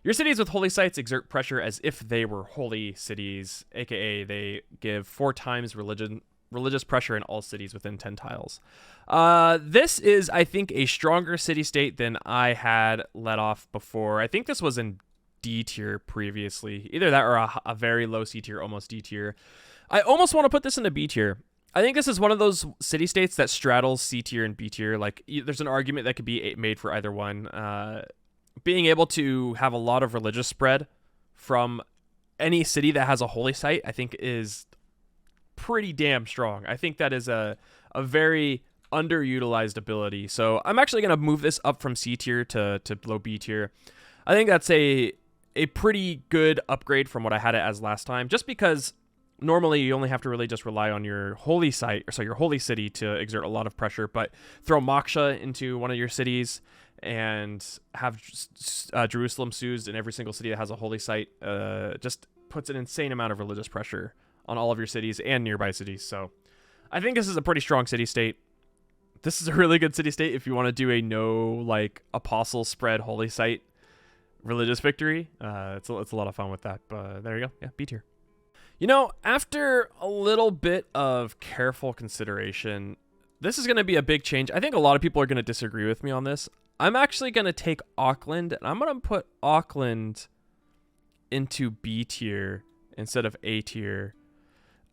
Your cities with holy sites exert pressure as if they were holy cities, aka they give 4 times religious pressure in all cities within 10 tiles. This is, I think, a stronger city-state than I had let off before. I think this was in D tier previously. Either that or a very low C tier, almost D tier. I almost want to put this into B tier. I think this is one of those city-states that straddles C tier and B tier. Like, there's an argument that could be made for either one. Being able to have a lot of religious spread from any city that has a holy site, I think, is pretty damn strong. I think that is a very underutilized ability. So I'm actually going to move this up from C tier to low B tier. I think that's a pretty good upgrade from what I had it as last time, just because normally you only have to really just rely on your holy site, or so your holy city, to exert a lot of pressure, but throw Moksha into one of your cities and have Jerusalem Suzed in every single city that has a holy site just puts an insane amount of religious pressure on all of your cities and nearby cities. So I think this is a pretty strong city-state. This is a really good city-state if you want to do a apostle spread holy site religious victory. It's a lot of fun with that, but there you go. Yeah, B tier. You know, after a little bit of careful consideration, this is going to be a big change. I think a lot of people are going to disagree with me on this. I'm actually going to take Auckland, and I'm going to put Auckland into B tier instead of A tier.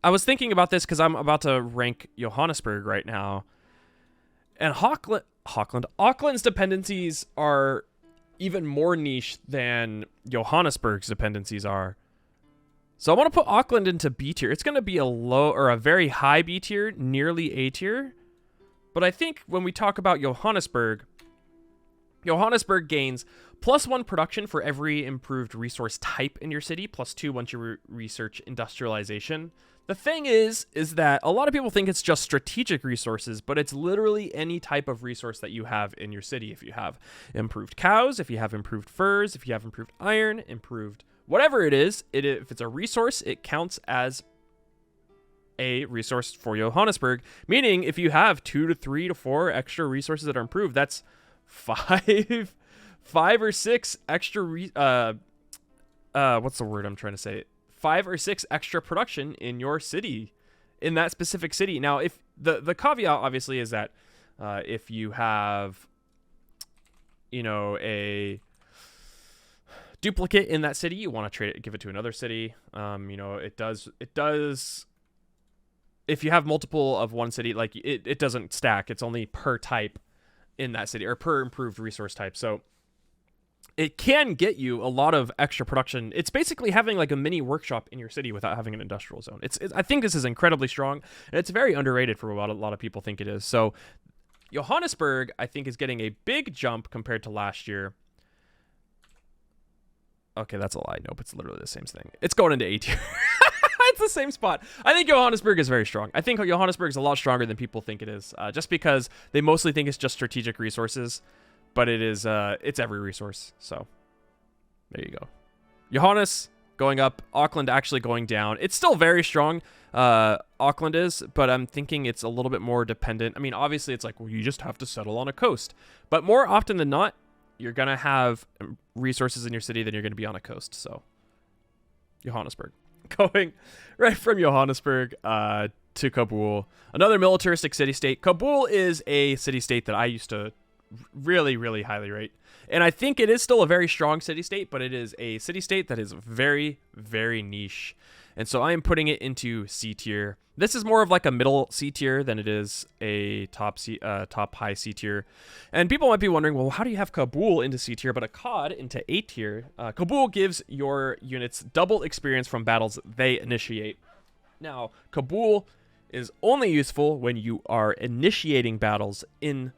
I was thinking about this because I'm about to rank Johannesburg right now. And Auckland's dependencies are even more niche than Johannesburg's dependencies are. So I want to put Auckland into B tier. It's going to be a low or a very high B tier, nearly A tier. But I think when we talk about Johannesburg gains +1 production for every improved resource type in your city, +2 once you research industrialization. The thing is that a lot of people think it's just strategic resources, but it's literally any type of resource that you have in your city. If you have improved cows, if you have improved furs, if you have improved iron, improved whatever it is, if it's a resource, it counts as a resource for Johannesburg. Meaning, if you have 2 to 3 to 4 extra resources that are improved, that's 5 or 6 extra what's the word I'm trying to say? 5 or 6 extra production in your city, in that specific city. Now, if the caveat obviously is that if you have, a duplicate in that city, you want to give it to another city. It does. If you have multiple of one city, like it doesn't stack. It's only per type in that city, or per improved resource type. So it can get you a lot of extra production. It's basically having like a mini workshop in your city without having an industrial zone. I think this is incredibly strong, and it's very underrated for what a lot of people think it is. So Johannesburg, I think, is getting a big jump compared to last year. Okay, that's a lie. Nope, it's literally the same thing. It's going into A tier. It's the same spot. I think Johannesburg is very strong. I think Johannesburg is a lot stronger than people think it is, just because they mostly think it's just strategic resources, but it is. It's every resource. So there you go. Johannes going up, Auckland actually going down. It's still very strong. Auckland is, but I'm thinking it's a little bit more dependent. I mean, obviously, it's like, well, you just have to settle on a coast, but more often than not, you're gonna have resources in your city than you're gonna be on a coast. So Johannesburg. Going right from Johannesburg to Kabul, another militaristic city-state. Kabul is a city-state that I used to really, really highly rate. And I think it is still a very strong city-state, but it is a city-state that is very, very niche. And so I am putting it into C tier. This is more of like a middle C tier than it is a top high C tier. And people might be wondering, well, how do you have Kabul into C tier but AKKAD into A tier? Kabul gives your units double experience from battles they initiate. Now, Kabul is only useful when you are initiating battles in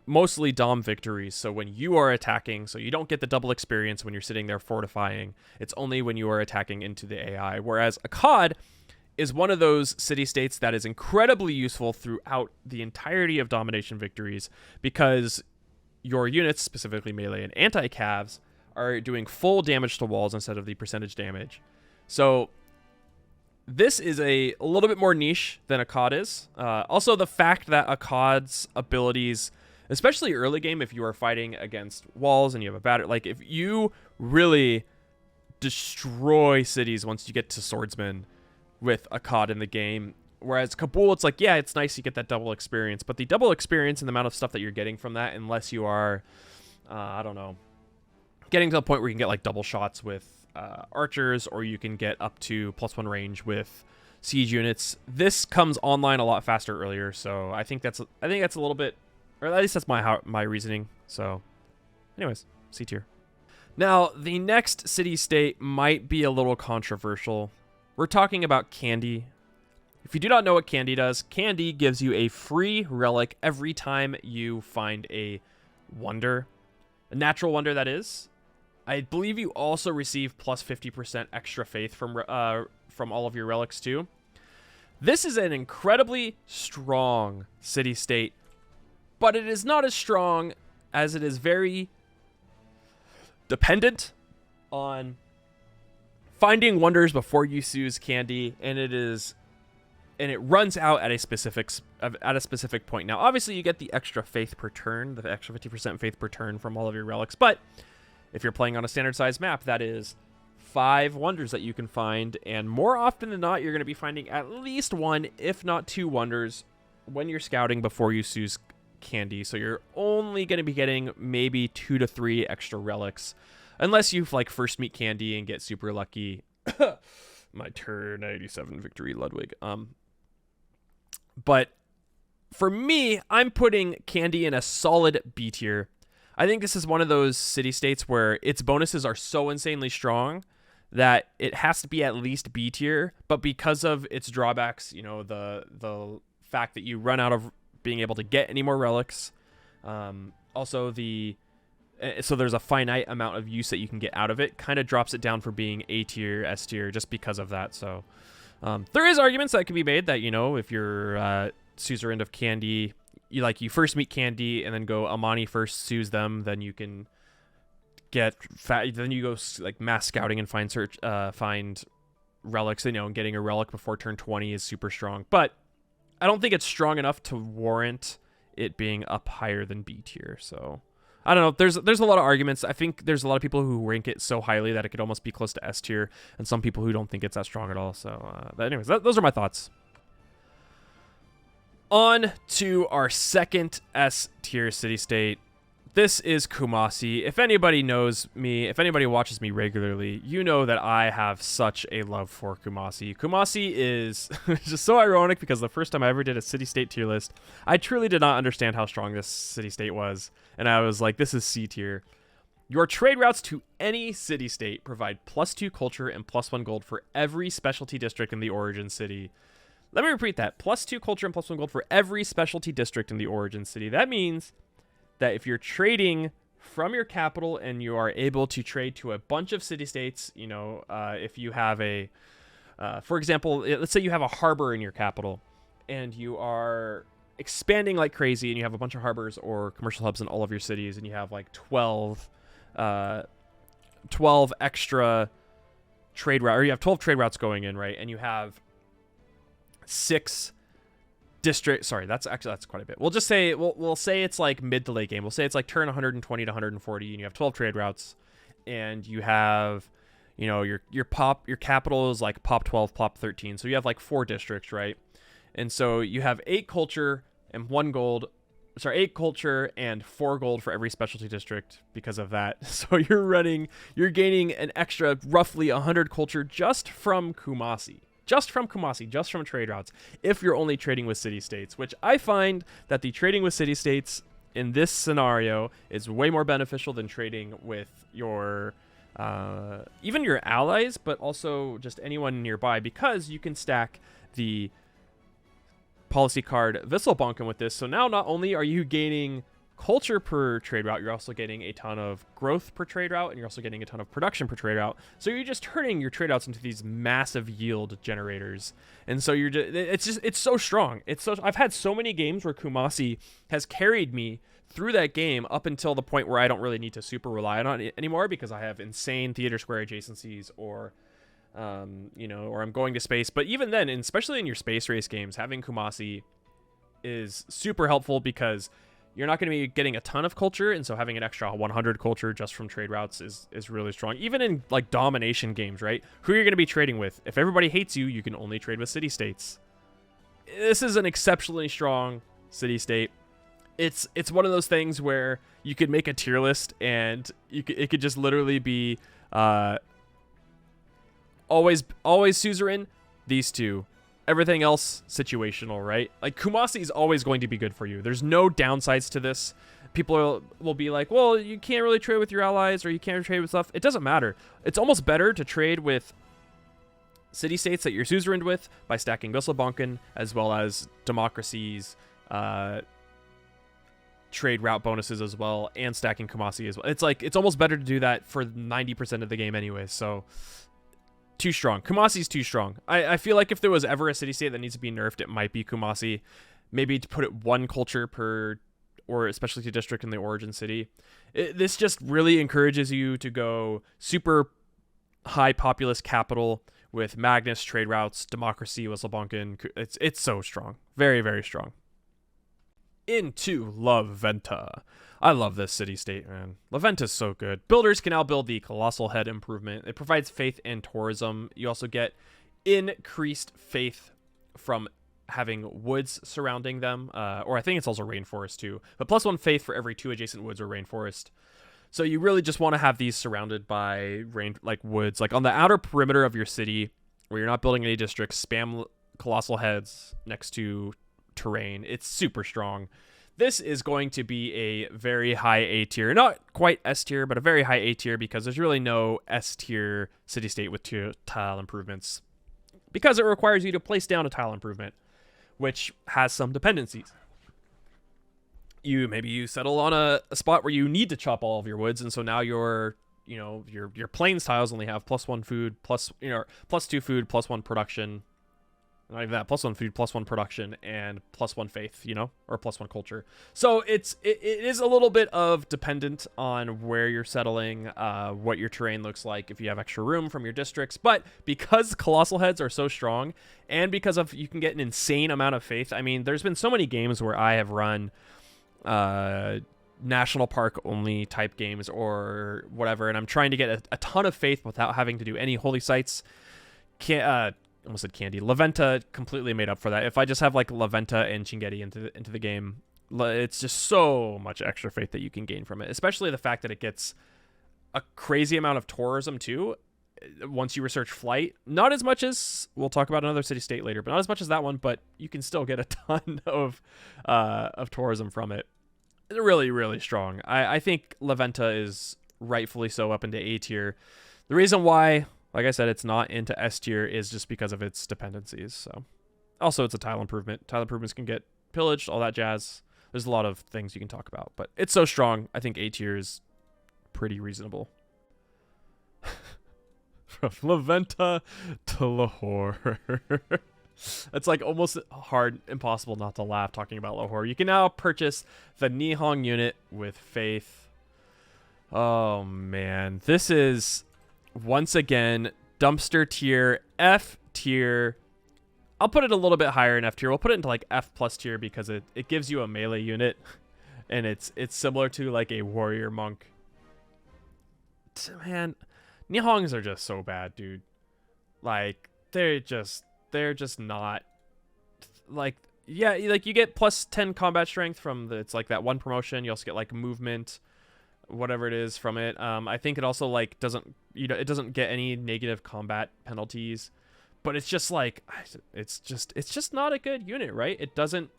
mostly dom victories. So when you are attacking, so you don't get the double experience when you're sitting there fortifying. It's only when you are attacking into the AI. Whereas AKKAD is one of those city-states that is incredibly useful throughout the entirety of domination victories, because your units, specifically melee and anti-cavs, are doing full damage to walls instead of the percentage damage. So this is a little bit more niche than AKKAD is. Also, the fact that AKKAD's abilities, especially early game, if you are fighting against walls and you have a battery, like if you really destroy cities once you get to swordsman with AKKAD in the game. Whereas Kabul, it's like, yeah, it's nice you get that double experience, but the double experience and the amount of stuff that you're getting from that, unless you are, I don't know, getting to the point where you can get like double shots with archers, or you can get up to +1 range with siege units. This comes online a lot faster earlier, so I think that's a little bit, or at least that's my reasoning. So, anyways, C tier. Now, the next city-state might be a little controversial. We're talking about Kandy. If you do not know what Kandy does, Kandy gives you a free relic every time you find a wonder. A natural wonder, that is. I believe you also receive plus 50% extra faith from all of your relics too. This is an incredibly strong city-state, but it is not as strong as it is very dependent on finding wonders before you use Kandy, and it runs out at a specific point. Now, obviously, you get the extra faith per turn, the extra 50% faith per turn from all of your relics, but if you're playing on a standard size map, that is 5 wonders that you can find, and more often than not, you're going to be finding at least 1, if not 2 wonders when you're scouting before you use Kandy. So you're only going to be getting maybe 2 to 3 extra relics, unless you like first meet Kandy and get super lucky. My turn 87 victory, Ludwig. But for me, I'm putting Kandy in a solid B tier. I think this is one of those city-states where its bonuses are so insanely strong that it has to be at least B tier, but because of its drawbacks, you know, the fact that you run out of being able to get any more relics, also so there's a finite amount of use that you can get out of it, kind of drops it down for being A tier, S tier, just because of that. So there is arguments that can be made that, you know, if you're suzerain of Kandy, you first meet Kandy and then go Amani first, seize them, then you can then you go like mass scouting and find relics, you know, and getting a relic before turn 20 is super strong. But I don't think it's strong enough to warrant it being up higher than B tier. So I don't know. There's a lot of arguments. I think there's a lot of people who rank it so highly that it could almost be close to S tier, and some people who don't think it's that strong at all. So, but anyways, those are my thoughts. On to our second S tier city-state. This is Kumasi. If anybody knows me, if anybody watches me regularly, you know that I have such a love for Kumasi. Kumasi is just so ironic because the first time I ever did a city-state tier list, I truly did not understand how strong this city-state was. And I was like, this is C tier. Your trade routes to any city-state provide +2 culture and +1 gold for every specialty district in the origin city. Let me repeat that. +2 culture and +1 gold for every specialty district in the origin city. That means that if you're trading from your capital and you are able to trade to a bunch of city-states, you know, if you have for example, let's say you have a harbor in your capital and you are expanding like crazy and you have a bunch of harbors or commercial hubs in all of your cities and you have like 12 extra trade routes, or you have 12 trade routes going in, right? And you have 6 district, sorry, that's quite a bit. We'll say it's like mid to late game. We'll say it's like turn 120 to 140 and you have 12 trade routes and you have, you know, your capital is like pop 12, pop 13. So you have like 4 districts, right? And so you have 8 culture and 1 gold. Sorry, 8 culture and 4 gold for every specialty district because of that. So you're gaining an extra roughly 100 culture just from Kumasi. Just from trade routes, if you're only trading with city-states, which I find that the trading with city-states in this scenario is way more beneficial than trading with your even your allies, but also just anyone nearby, because you can stack the policy card Visselbanken with this. So now not only are you gaining culture per trade route, you're also getting a ton of growth per trade route, and you're also getting a ton of production per trade route. So you're just turning your trade routes into these massive yield generators. And so it's so strong. I've had so many games where Kumasi has carried me through that game up until the point where I don't really need to super rely on it anymore, because I have insane theater square adjacencies, or or I'm going to space. But even then, and especially in your space race games, having Kumasi is super helpful, because you're not going to be getting a ton of culture, and so having an extra 100 culture just from trade routes is really strong. Even in like domination games, right? Who you're going to be trading with? If everybody hates you, you can only trade with city-states. This is an exceptionally strong city-state. It's one of those things where you could make a tier list, and it could just literally be always suzerain, these two. Everything else situational, right? Like Kumasi is always going to be good for you. There's no downsides to this. People will be like, well, you can't really trade with your allies, or you can't trade with stuff. It doesn't matter. It's almost better to trade with city-states that you're suzerained with by stacking Wesselbanken, as well as democracies, trade route bonuses as well, and stacking Kumasi as well. It's almost better to do that for 90% of the game anyway. So too strong. Kumasi's too strong. I feel like if there was ever a city-state that needs to be nerfed, it might be Kumasi. Maybe to put it one culture per, or especially to district in the origin city. This just really encourages you to go super high populous capital with Magnus, trade routes, democracy, Wesselbanken. It's so strong. Very, very strong. Into La Venta. I love this city-state, man. La Venta's so good. Builders can now build the Colossal Head improvement. It provides faith and tourism. You also get increased faith from having woods surrounding them, or I think it's also rainforest too, but +1 faith for every 2 adjacent woods or rainforest. So you really just want to have these surrounded by woods, like on the outer perimeter of your city where you're not building any districts. Spam Colossal Heads next to terrain. It's super strong. This is going to be a very high A tier, not quite S tier, but a very high A tier, because there's really no S tier city-state with tile improvements, because it requires you to place down a tile improvement, which has some dependencies. Maybe you settle on a spot where you need to chop all of your woods, and so now your plains tiles only have +1 food, +2 food, +1 production. Not even that, +1 food, +1 production, and +1 faith, or +1 culture. So it is a little bit of dependent on where you're settling, what your terrain looks like, if you have extra room from your districts. But because Colossal Heads are so strong, and because you can get an insane amount of faith. I mean, there's been so many games where I have run national park only type games or whatever, and I'm trying to get a ton of faith without having to do any holy sites. Almost said Candy. La Venta completely made up for that. If I just have like La Venta and Chinguetti into the game, it's just so much extra faith that you can gain from it. Especially the fact that it gets a crazy amount of tourism too. Once you research flight, not as much as, we'll talk about another city-state later, but not as much as that one. But you can still get a ton of tourism from it. It's really, really strong. I think La Venta is rightfully so up into A tier. The reason why, like I said, it's not into S tier is just because of its dependencies. So, also it's a tile improvement. Tile improvements can get pillaged, all that jazz. There's a lot of things you can talk about, but it's so strong. I think A tier is pretty reasonable. From La Venta to Lahore. It's like almost impossible not to laugh talking about Lahore. You can now purchase the Nihong unit with faith. Oh man, this is once again dumpster tier, F tier. I'll put it a little bit higher in F tier. We'll put it into like F plus tier because it gives you a melee unit, and it's similar to like a warrior monk. Man, Nihongs are just so bad, dude. Like they're just not like, yeah, like you get +10 combat strength from it's like that one promotion. You also get like movement, whatever it is from it. I think it also like it doesn't get any negative combat penalties, but it's just like it's just not a good unit, right? It doesn't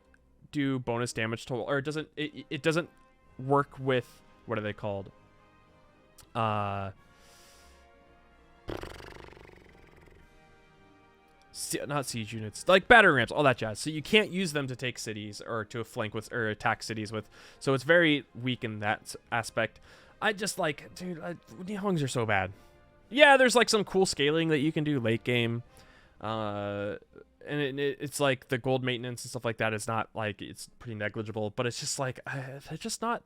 do bonus damage to, or it doesn't work with, what are they called? not siege units, like battering rams, all that jazz. So you can't use them to take cities or to flank with or attack cities with. So it's very weak in that aspect. I just like, dude, Nihongs are so bad. Yeah, there's like some cool scaling that you can do late game. And it's like the gold maintenance and stuff like that is not like, it's pretty negligible, but it's just like they're just not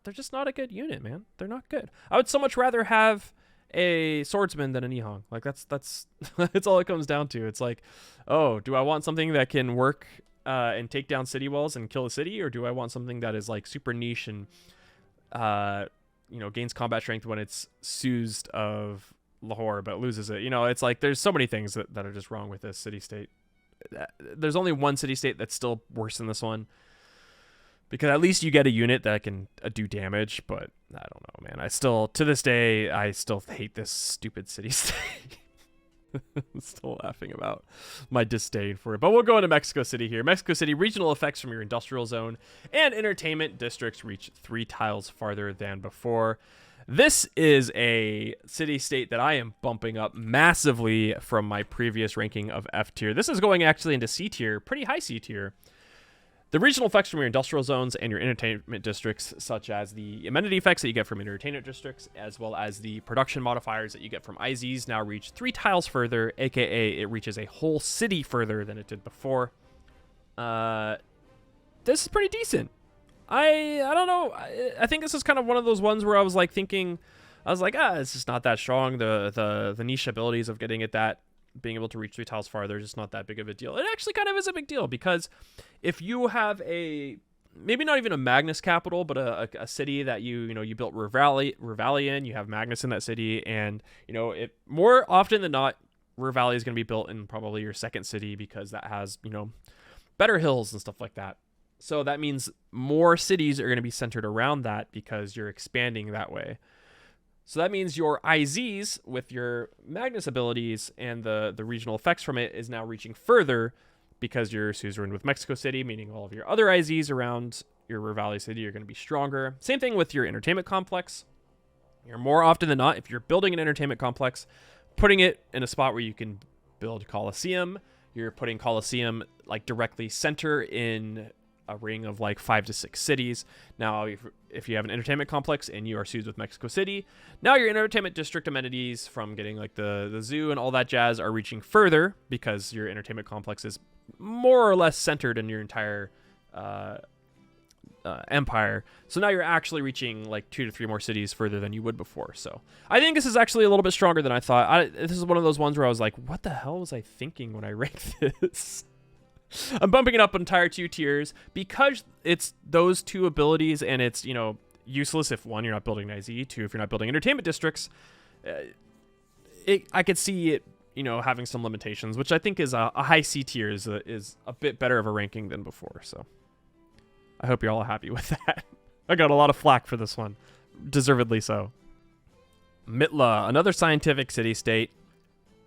a good unit, man. They're not good. I would so much rather have a swordsman than a Nihong. Like that's that's all it comes down to. It's like, oh, do I want something that can work and take down city walls and kill a city, or do I want something that is like super niche and you know, gains combat strength when it's soothed of Lahore but loses it? You know, it's like there's so many things that are just wrong with this city state. There's only one city state that's still worse than this one, because at least you get a unit that can do damage. But I don't know, man. I still, to this day, I still hate this stupid city state. I'm still laughing about my disdain for it. But we'll go into Mexico City here. Mexico City, regional effects from your industrial zone and entertainment districts reach 3 tiles farther than before. This is a city-state that I am bumping up massively from my previous ranking of F tier. This is going actually into C tier, pretty high C tier. The regional effects from your industrial zones and your entertainment districts, such as the amenity effects that you get from entertainment districts, as well as the production modifiers that you get from IZs, now reach 3 tiles further, aka it reaches a whole city further than it did before. This is pretty decent. I don't know. I think this is kind of one of those ones where I was like thinking, it's just not that strong. The niche abilities of getting it that, being able to reach 3 tiles farther is just not that big of a deal. It actually kind of is a big deal, because if you have a, maybe not even a Magnus capital, but a city that you built Revalia in, you have Magnus in that city, and it more often than not, Revalia is going to be built in probably your second city, because that has, better hills and stuff like that. So that means more cities are going to be centered around that, because you're expanding that way. So that means your IZs with your Magnus abilities and the regional effects from it is now reaching further, because you're suzerain with Mexico City, meaning all of your other IZs around your Revalia city are going to be stronger. Same thing with your entertainment complex. You're more often than not, if you're building an entertainment complex, putting it in a spot where you can build Colosseum. You're putting Colosseum like directly center in a ring of like 5 to 6 cities. Now, if you have an entertainment complex and you are soothed with Mexico City, now your entertainment district amenities from getting like the zoo and all that jazz are reaching further, because your entertainment complex is more or less centered in your entire empire. So now you're actually reaching like 2 to 3 more cities further than you would before. So I think this is actually a little bit stronger than I thought. This is one of those ones where I was like, what the hell was I thinking when I ranked this? I'm bumping it up entire 2 tiers because it's those 2 abilities, and it's, useless if 1, you're not building an IZ, 2, if you're not building entertainment districts. I could see it, having some limitations, which I think is a high C tier is a bit better of a ranking than before. So I hope you're all happy with that. I got a lot of flack for this one, deservedly so. MITLA, another scientific city-state.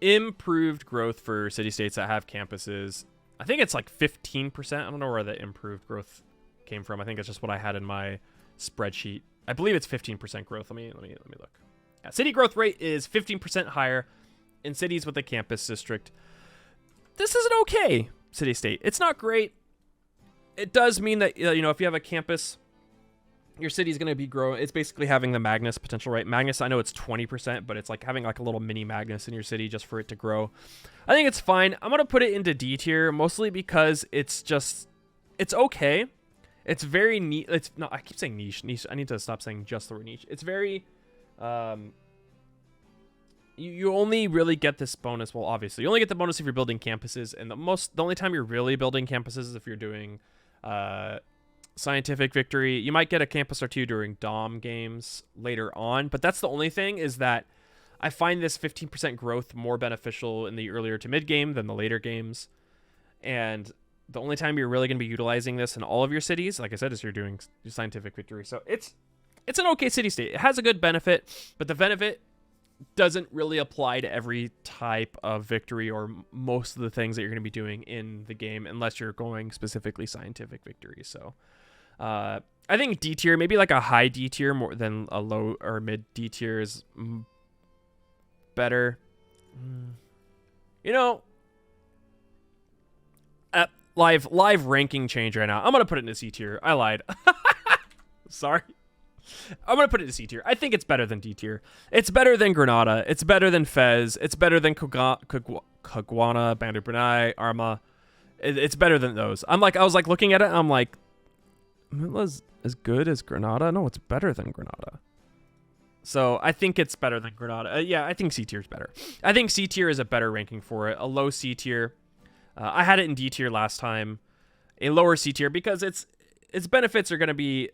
Improved growth for city-states that have campuses. I think it's like 15%. I don't know where the improved growth came from. I think it's just what I had in my spreadsheet. I believe it's 15% growth. Let me look. Yeah, city growth rate is 15% higher in cities with a campus district. This is an okay city state. It's not great. It does mean that if you have a campus, your city is going to be growing. It's basically having the Magnus potential, right? Magnus, I know it's 20%, but it's like having like a little mini Magnus in your city just for it to grow. I think it's fine. I'm going to put it into D tier, mostly because it's okay. It's very niche. It's not, I keep saying niche. I need to stop saying just the word niche. It's very, you only really get this bonus. Well, obviously you only get the bonus if you're building campuses, and the only time you're really building campuses is if you're doing, scientific victory. You might get a campus or 2 during Dom games later on, but that's the only thing, is that I find this 15% growth more beneficial in the earlier to mid game than the later games. And the only time you're really going to be utilizing this in all of your cities, like I said, is you're doing your scientific victory. So it's an okay city state. It has a good benefit, but the benefit doesn't really apply to every type of victory or most of the things that you're going to be doing in the game, unless you're going specifically scientific victory. So I think D tier, maybe like a high D tier more than a low or mid D tier, is better. live ranking change right now. I'm gonna put it in a C tier. I lied. Sorry. I'm gonna put it in C tier. I think it's better than D tier. It's better than Granada. It's better than Fez. It's better than CAGUANA, BANDAR, BRUNEI, ARMAGH. It's better than those. I was like looking at it. I'm like, Mitla's as good as Granada? No, it's better than Granada. So I think it's better than Granada. Yeah, I think C tier is better. I think C tier is a better ranking for it. A low C tier. I had it in D tier last time. A lower C tier because its benefits are going to be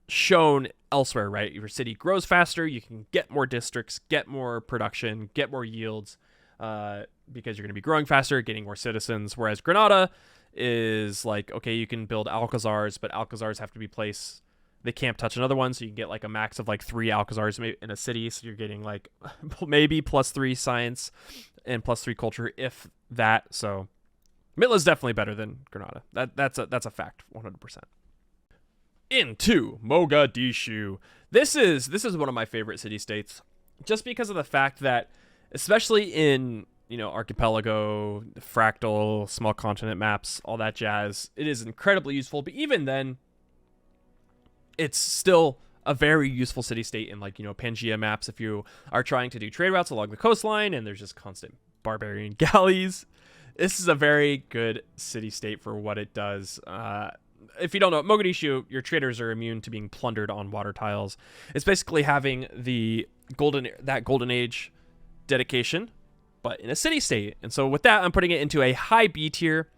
shown elsewhere, right? Your city grows faster. You can get more districts, get more production, get more yields because you're going to be growing faster, getting more citizens. Whereas Granada is like, okay, you can build Alcazars, but Alcazars have to be placed. They can't touch another one, so you can get like a max of like 3 Alcazars in a city. So you're getting like maybe +3 science and +3 culture, if that. So Mitla is definitely better than Granada. That's a fact, 100%. Into Mogadishu. This is one of my favorite city states, just because of the fact that, especially in archipelago, fractal, small continent maps, all that jazz, it is incredibly useful. But even then, it's still a very useful city-state in Pangea maps if you are trying to do trade routes along the coastline and there's just constant barbarian galleys. This is a very good city-state for what it does. If you don't know, Mogadishu, your traders are immune to being plundered on water tiles. It's basically having that golden age dedication, but in a city-state. And so with that, I'm putting it into a high B tier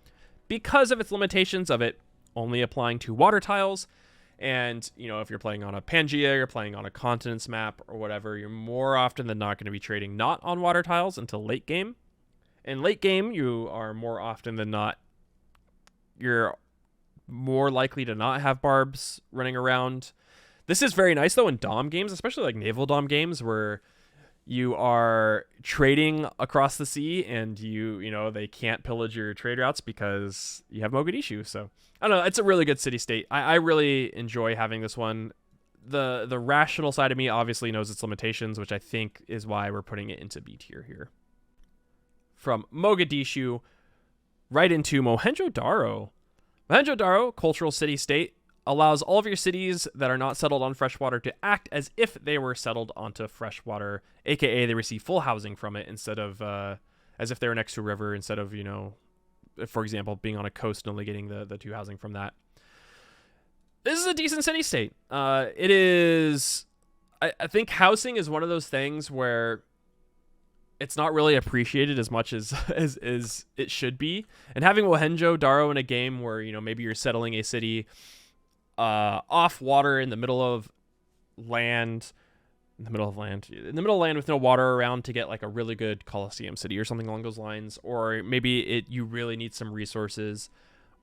because of its limitations of it only applying to water tiles. And, if you're playing on a Pangea, you're playing on a continents map or whatever, you're more often than not going to be trading not on water tiles until late game. In late game, you are more often than not, you're more likely to not have barbs running around. This is very nice, though, in Dom games, especially like naval Dom games, where you are trading across the sea and they can't pillage your trade routes because you have Mogadishu. So I don't know, it's a really good city state. I really enjoy having this one. The rational side of me obviously knows its limitations, which I think is why we're putting it into B tier here. From Mogadishu right into Mohenjo-Daro. Mohenjo-Daro, cultural city state, allows all of your cities that are not settled on freshwater to act as if they were settled onto freshwater, aka they receive full housing from it instead of as if they were next to a river, instead of, for example, being on a coast and only getting the 2 housing from that. This is a decent city state. It is, I think housing is one of those things where it's not really appreciated as much as it should be. And having Mohenjo-Daro in a game where, maybe you're settling a city off water in the middle of land with no water around to get like a really good Colosseum city or something along those lines, or maybe you really need some resources,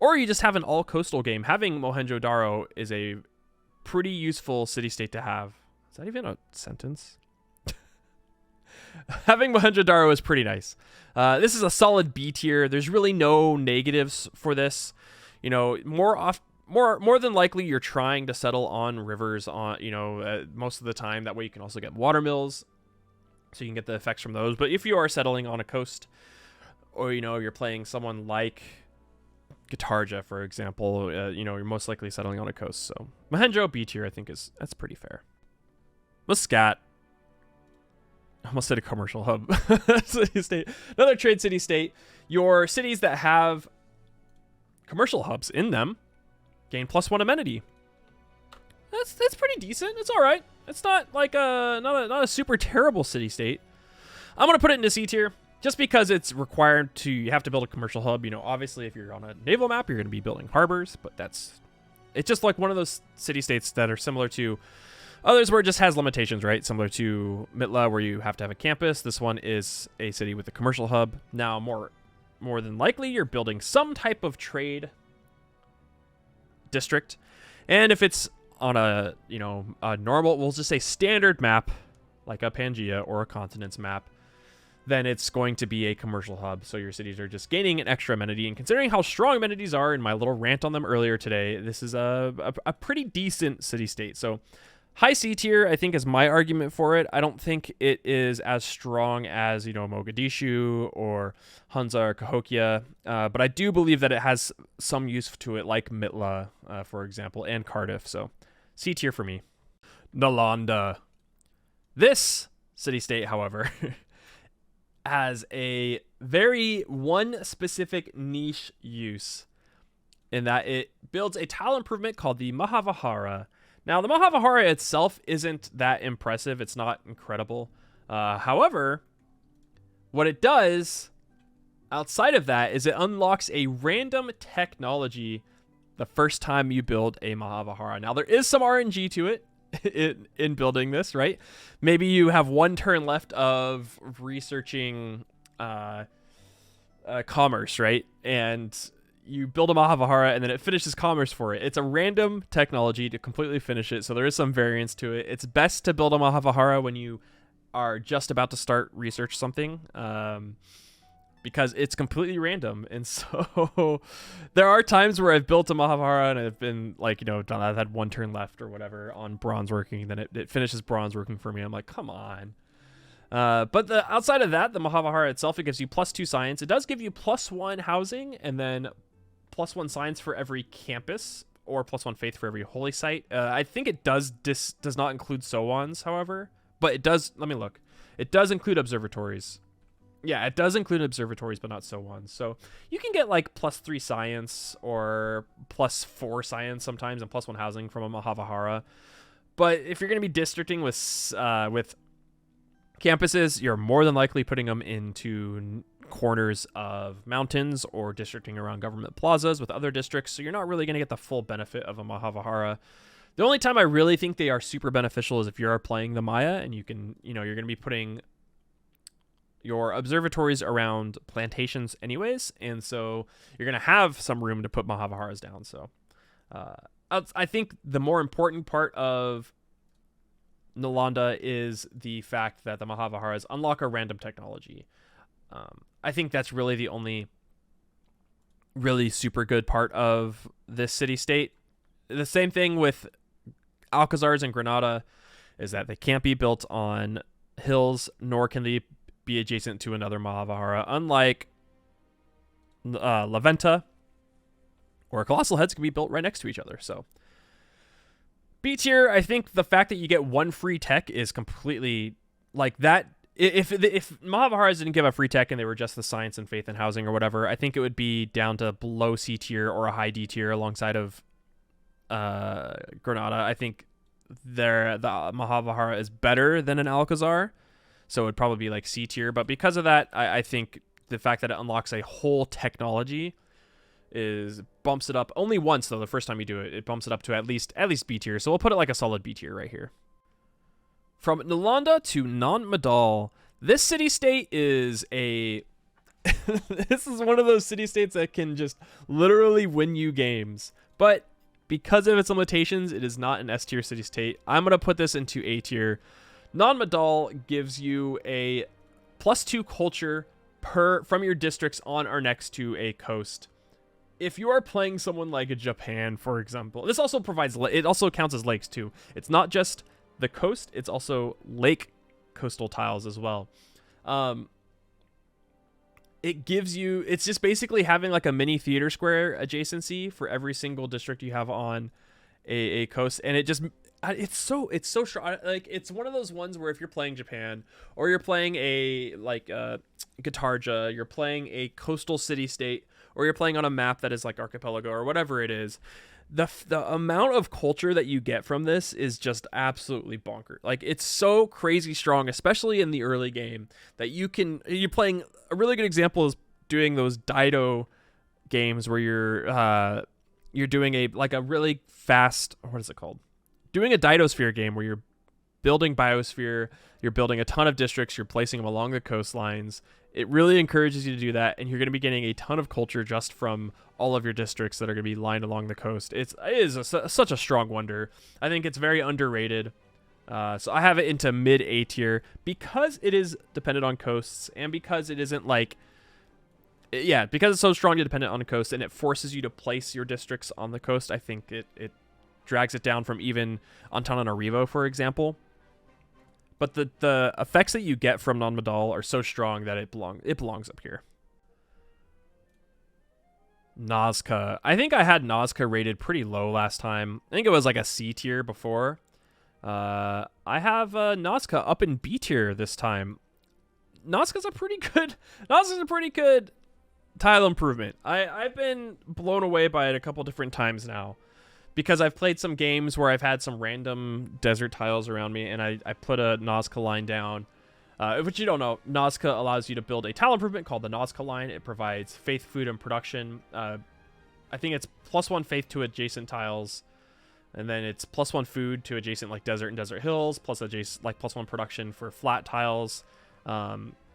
or you just have an all coastal game. Having Mohenjo-Daro is a pretty useful city state to have. Is that even a sentence? Having Mohenjo-Daro is pretty nice. This is a solid B tier. There's really no negatives for this. More than likely, you're trying to settle on rivers most of the time. That way you can also get water mills, so you can get the effects from those. But if you are settling on a coast, or you're playing someone like Guitarja, for example, you're most likely settling on a coast. So Mohenjo B tier, I think that's pretty fair. Muscat. I almost said a commercial hub. City state. Another trade city state. Your cities that have commercial hubs in them gain +1 amenity. That's pretty decent. It's all right. It's not like not a super terrible city state. I'm gonna put it into C tier just because it's required you have to build a commercial hub. Obviously if you're on a naval map, you're gonna be building harbors, but it's just like one of those city states that are similar to others where it just has limitations, right? Similar to Mitla, where you have to have a campus. This one is a city with a commercial hub. Now, more than likely, you're building some type of trade district. And if it's on a normal, we'll just say standard map, like a Pangea or a continents map, then it's going to be a commercial hub. So your cities are just gaining an extra amenity. And considering how strong amenities are in my little rant on them earlier today, this is a pretty decent city state. So High C tier, I think, is my argument for it. I don't think it is as strong as, you know, Mogadishu or Hunza or Cahokia, but I do believe that it has some use to it, like MITLA, for example, and Cardiff. So C tier for me. Nalanda. This city-state, however, has a very one specific niche use in that it builds a tile improvement called the Mahavahara. Now, the Mahavahara itself isn't that impressive. It's not incredible. However, what it does outside of that is it unlocks a random technology the first time you build a Mahavahara. Now, there is some RNG to it in building this, right? Maybe you have one turn left of researching commerce, right? And you build a Mahavahara and then it finishes commerce for it. It's a random technology to completely finish it, so there is some variance to it. It's best to build a Mahavahara when you are just about to start research something, because it's completely random. And so there are times where I've built a Mahavahara and I've been like, you know, I've had one turn left or whatever on bronze working, then it finishes bronze working for me. I'm like, come on. But outside of that, the Mahavahara itself, it gives you +2 science. It does give you +1 housing and then +1 science for every campus, or +1 faith for every holy site. I think it does not include Sowons, however, but it does. Let me look. It does include observatories. Yeah, it does include observatories, but not Sowons. So you can get like +3 science or +4 science sometimes, and +1 housing from a Mahavahara. But if you're going to be districting with campuses, you're more than likely putting them into corners of mountains or districting around government plazas with other districts, so you're not really going to get the full benefit of a Mahavahara. The only time I really think they are super beneficial is if you're playing the Maya and you can, you know, you're going to be putting your observatories around plantations anyways, and so you're going to have some room to put Mahavaharas down. So I think the more important part of Nalanda is the fact that the Mahavaharas unlock a random technology. I think that's really the only really super good part of this city-state. The same thing with Alcazars and Granada is that they can't be built on hills, nor can they be adjacent to another Mahavahara, unlike VENTA or Colossal Heads can be built right next to each other. So B tier, I think the fact that you get one free tech is completely like that. If Mahavaharas didn't give a free tech and they were just the science and faith and housing or whatever, I think it would be down to below C tier or a high D tier alongside of Granada. I think the Mahavahara is better than an Alcazar, so it would probably be like C tier. But because of that, I think the fact that it unlocks a whole technology bumps it up only once, though. The first time you do it, it bumps it up to at least B tier. So we'll put it like a solid B tier right here. From Nalanda to Non-Madol, this city-state is a this is one of those city-states that can just literally win you games. But because of its limitations, it is not an S tier city-state. I'm going to put this into A tier. Non-Madol gives you a +2 culture from your districts on or next to a coast. If you are playing someone like Japan, for example, this also it also counts as lakes too. It's not just the coast, it's also lake coastal tiles as well. It gives you, it's just basically having like a mini theater square adjacency for every single district you have on a coast, and it's so strong. Like, it's one of those ones where if you're playing Japan or you're playing a Guitarja, you're playing a coastal city state, or you're playing on a map that is like archipelago or whatever it is, the amount of culture that you get from this is just absolutely bonkers. Like, it's so crazy strong, especially in the early game, that you're playing. A really good example is doing those Dido games where you're doing a really fast, what is it called? Doing a Didosphere game where you're building biosphere, you're building a ton of districts, you're placing them along the coastlines. It really encourages you to do that, and you're going to be getting a ton of culture just from all of your districts that are going to be lined along the coast. It is such a strong wonder. I think it's very underrated. So I have it into mid A tier because it is dependent on coasts, and because it isn't like, because it's so strongly dependent on the coast and it forces you to place your districts on the coast. I think it drags it down from even Antananarivo, for example. But the effects that you get from non-Madol are so strong that it belongs up here. NAZCA. I think I had NAZCA rated pretty low last time. I think it was like a C tier before. I have NAZCA up in B tier this time. NAZCA's a pretty good tile improvement. I've been blown away by it a couple different times now, because I've played some games where I've had some random desert tiles around me, and I put a NAZCA line down. Which you don't know, NAZCA allows you to build a tile improvement called the NAZCA line. It provides faith, food, and production. I think it's +1 faith to adjacent tiles, and then it's +1 food to adjacent like desert and desert hills, plus adjacent like +1 production for flat tiles.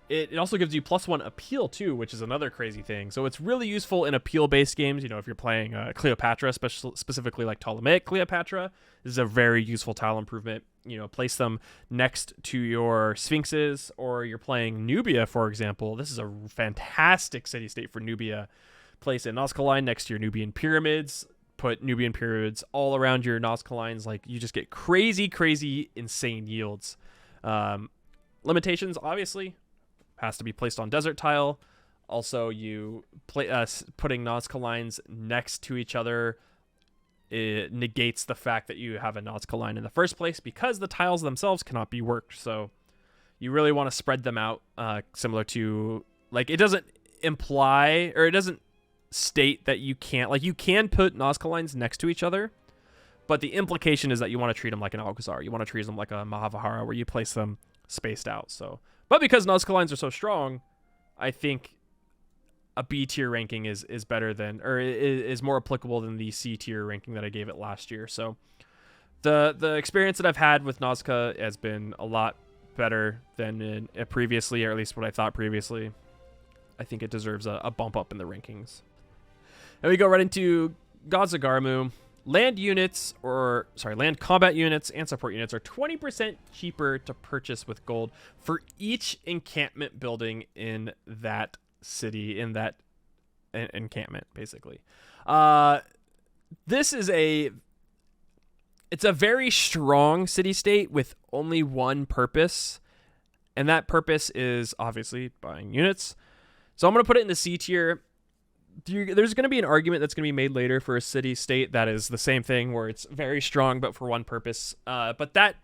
It also gives you +1 appeal too, which is another crazy thing. So it's really useful in appeal-based games. You know, if you're playing Cleopatra, specifically like Ptolemaic Cleopatra, this is a very useful tile improvement. You know, place them next to your sphinxes, or you're playing Nubia, for example. This is a fantastic city-state for Nubia. Place a NAZCA line next to your Nubian pyramids. Put Nubian pyramids all around your NAZCA lines. Like, you just get crazy, insane yields. Limitations, obviously, has to be placed on desert tile. Also, you putting NAZCA lines next to each other, it negates the fact that you have a NAZCA line in the first place, because the tiles themselves cannot be worked. So you really want to spread them out, similar to, like, it doesn't imply, or it doesn't state that you can't, like, you can put NAZCA lines next to each other, but the implication is that you want to treat them like an Alcazar. You want to treat them like a Mahavihara, where you place them spaced out. So, but because NAZCA lines are so strong, I think a B tier ranking is better than, or is more applicable than the C tier ranking that I gave it last year. So the experience that I've had with NAZCA has been a lot better than previously, or at least what I thought previously. I think it deserves a bump up in the rankings. And we go right into Gazagarmu. Land combat units and support units are 20% cheaper to purchase with gold for each encampment building in that city, in that encampment, basically. This is it's a very strong city-state with only one purpose, and that purpose is obviously buying units. So I'm going to put it in the C tier. There's going to be an argument that's going to be made later for a city-state that is the same thing, where it's very strong but for one purpose. But that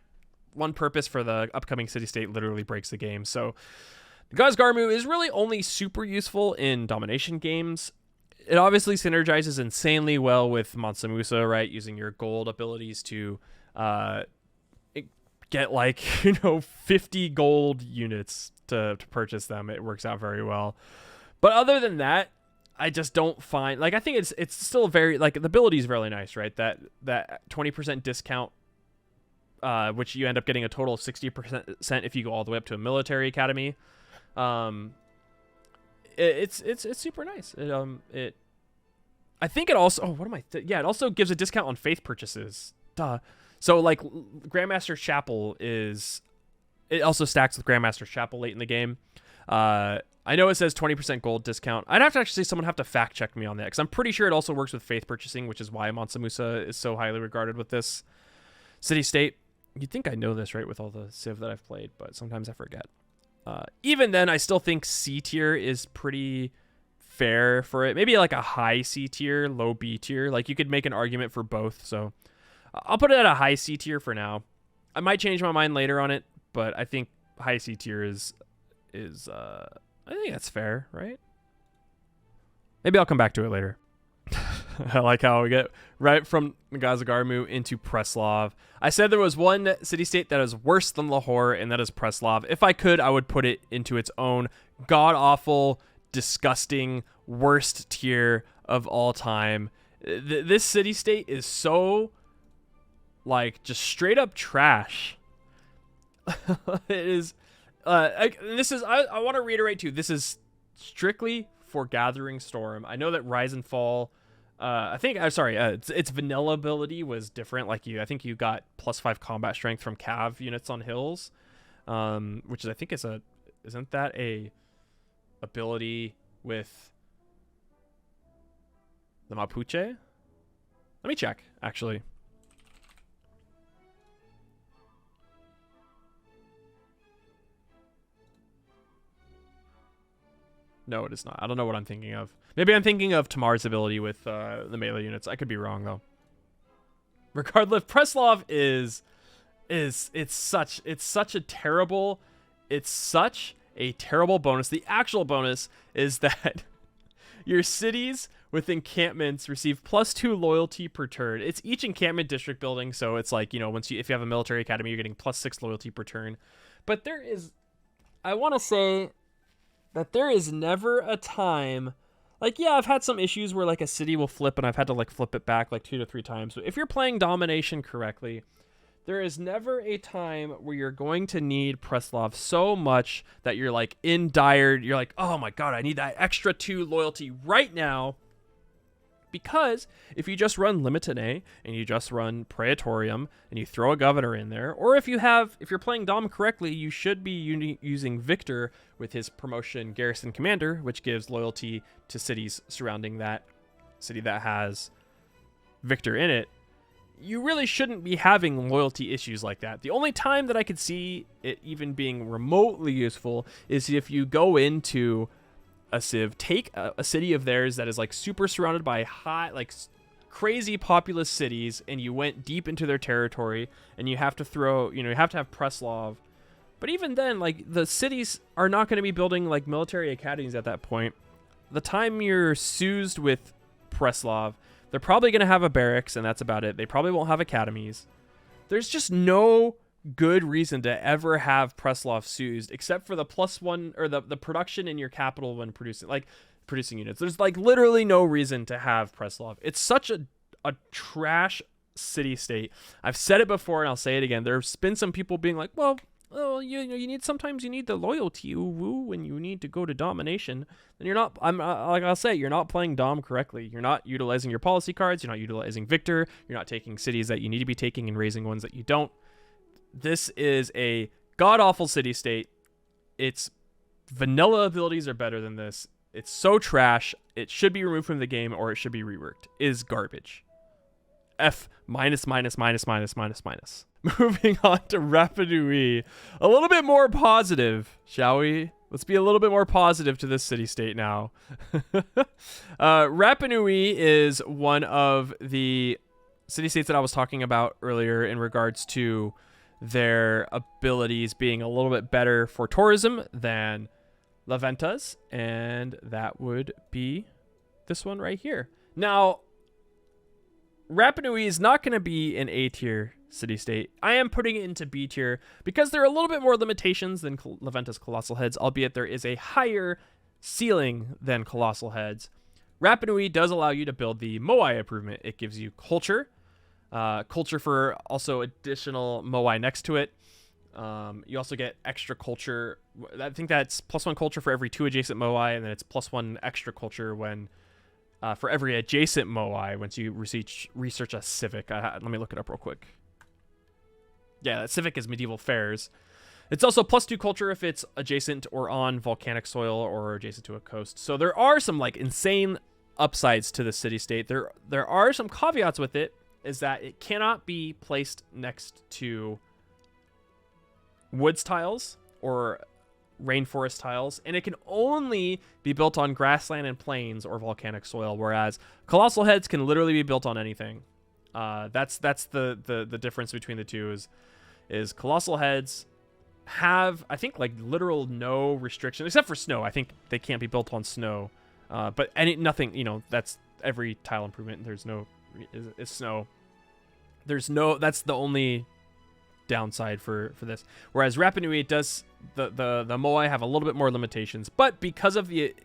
one purpose for the upcoming city-state literally breaks the game. So Gazagarmu is really only super useful in domination games. It obviously synergizes insanely well with Mansa Musa, right? Using your gold abilities to get, like, 50 gold units to purchase them. It works out very well. But other than that, I just don't find, like, I think it's still very, like, the ability is really nice, right? That 20% discount, which you end up getting a total of 60% if you go all the way up to a military academy. It's super nice. I think it also, it also gives a discount on faith purchases. Duh. So, like, Grandmaster's Chapel it also stacks with Grandmaster's Chapel late in the game. I know it says 20% gold discount. I'd have to actually someone have to fact check me on that, because I'm pretty sure it also works with faith purchasing, which is why Mansa Musa is so highly regarded with this city-state. You'd think I know this, right, with all the Civ that I've played, but sometimes I forget. Even then, I still think C tier is pretty fair for it. Maybe like a high C tier, low B tier. Like, you could make an argument for both. So I'll put it at a high C tier for now. I might change my mind later on it, but I think high C tier is I think that's fair, right? Maybe I'll come back to it later. I like how we get right from Gazagarmu into Preslav. I said there was one city-state that is worse than Lahore, and that is Preslav. If I could, I would put it into its own god-awful, disgusting, worst tier of all time. This city-state is so, like, just straight-up trash. It is... I want to reiterate, too, this is strictly for Gathering Storm. I know that Rise and Fall... its vanilla ability was different. Like, I think you got +5 combat strength from cav units on hills, which is, I think, isn't that a ability with the Mapuche? Let me check, actually. No, it is not. I don't know what I'm thinking of. Maybe I'm thinking of Tamar's ability with the melee units. I could be wrong though. Regardless, Preslov is such a terrible bonus. The actual bonus is that your cities with encampments receive +2 loyalty per turn. It's each encampment district building, so it's like, you know, if you have a military academy, you're getting +6 loyalty per turn. But I want to say that there is never a time, like, yeah, I've had some issues where like a city will flip and I've had to like flip it back like 2 to 3 times. But if you're playing domination correctly, there is never a time where you're going to need Preslov so much that you're like in dire, you're like, oh my god, I need that extra 2 loyalty right now. Because if you just run Limited and you just run Praetorium and you throw a governor in there, or if you're playing Dom correctly, you should be using Victor with his promotion Garrison Commander, which gives loyalty to cities surrounding that city that has Victor in it. You really shouldn't be having loyalty issues like that. The only time that I could see it even being remotely useful is if you go into a civ, take a city of theirs that is like super surrounded by crazy populous cities, and you went deep into their territory, and you have to you have to have Preslov. But even then, like, the cities are not going to be building like military academies at that point. The time you're soused with Preslov, they're probably going to have a barracks, and that's about it. They probably won't have academies. There's just no good reason to ever have Preslov soused, except for the +1 or the production in your capital when producing units. There's like literally no reason to have Preslov. It's such a trash city state. I've said it before and I'll say it again. There's been some people being like, well, sometimes you need the loyalty when you need to go to domination. And you're not, I'll say, you're not playing Dom correctly. You're not utilizing your policy cards. You're not utilizing Victor. You're not taking cities that you need to be taking and raising ones that you don't. This is a god-awful city-state. Its vanilla abilities are better than this. It's so trash. It should be removed from the game, or it should be reworked. It is garbage. F minus. Moving on to Rapa Nui. A little bit more positive, shall we? Let's be a little bit more positive to this city-state now. Rapa Nui is one of the city-states that I was talking about earlier in regards to their abilities being a little bit better for tourism than La Venta's, and that would be this one right here. Now, Rapa Nui is not going to be an A tier city-state. I am putting it into B tier because there are a little bit more limitations than La Venta's Colossal Heads, albeit there is a higher ceiling than Colossal Heads. Rapa Nui does allow you to build the Moai improvement. It gives you culture for also additional Moai next to it. You also get extra culture. I think that's +1 culture for every 2 adjacent Moai, and then it's +1 extra culture when for every adjacent Moai once you research a civic. Let me look it up real quick. Yeah, that civic is medieval fairs. It's also +2 culture if it's adjacent or on volcanic soil or adjacent to a coast. So there are some like insane upsides to the city-state. There are some caveats with it, is that it cannot be placed next to woods tiles or rainforest tiles, and it can only be built on grassland and plains or volcanic soil, whereas Colossal Heads can literally be built on anything. That's the difference between the two is Colossal Heads have, I think, like literal no restriction except for snow. I think they can't be built on snow, but nothing, you know, that's every tile improvement. There's no is snow. There's no, that's the only downside for this. Whereas Rapa Nui, it does, the Moai have a little bit more limitations, but because of the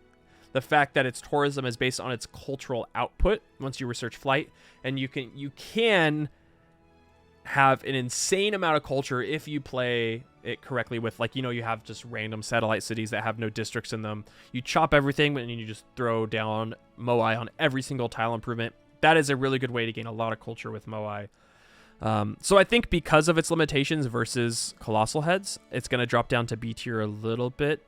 fact that its tourism is based on its cultural output once you research flight, and you can have an insane amount of culture if you play it correctly with, like, you know, you have just random satellite cities that have no districts in them. You chop everything and you just throw down Moai on every single tile improvement. That is a really good way to gain a lot of culture with Moai. So I think because of its limitations versus Colossal Heads, it's going to drop down to B tier a little bit.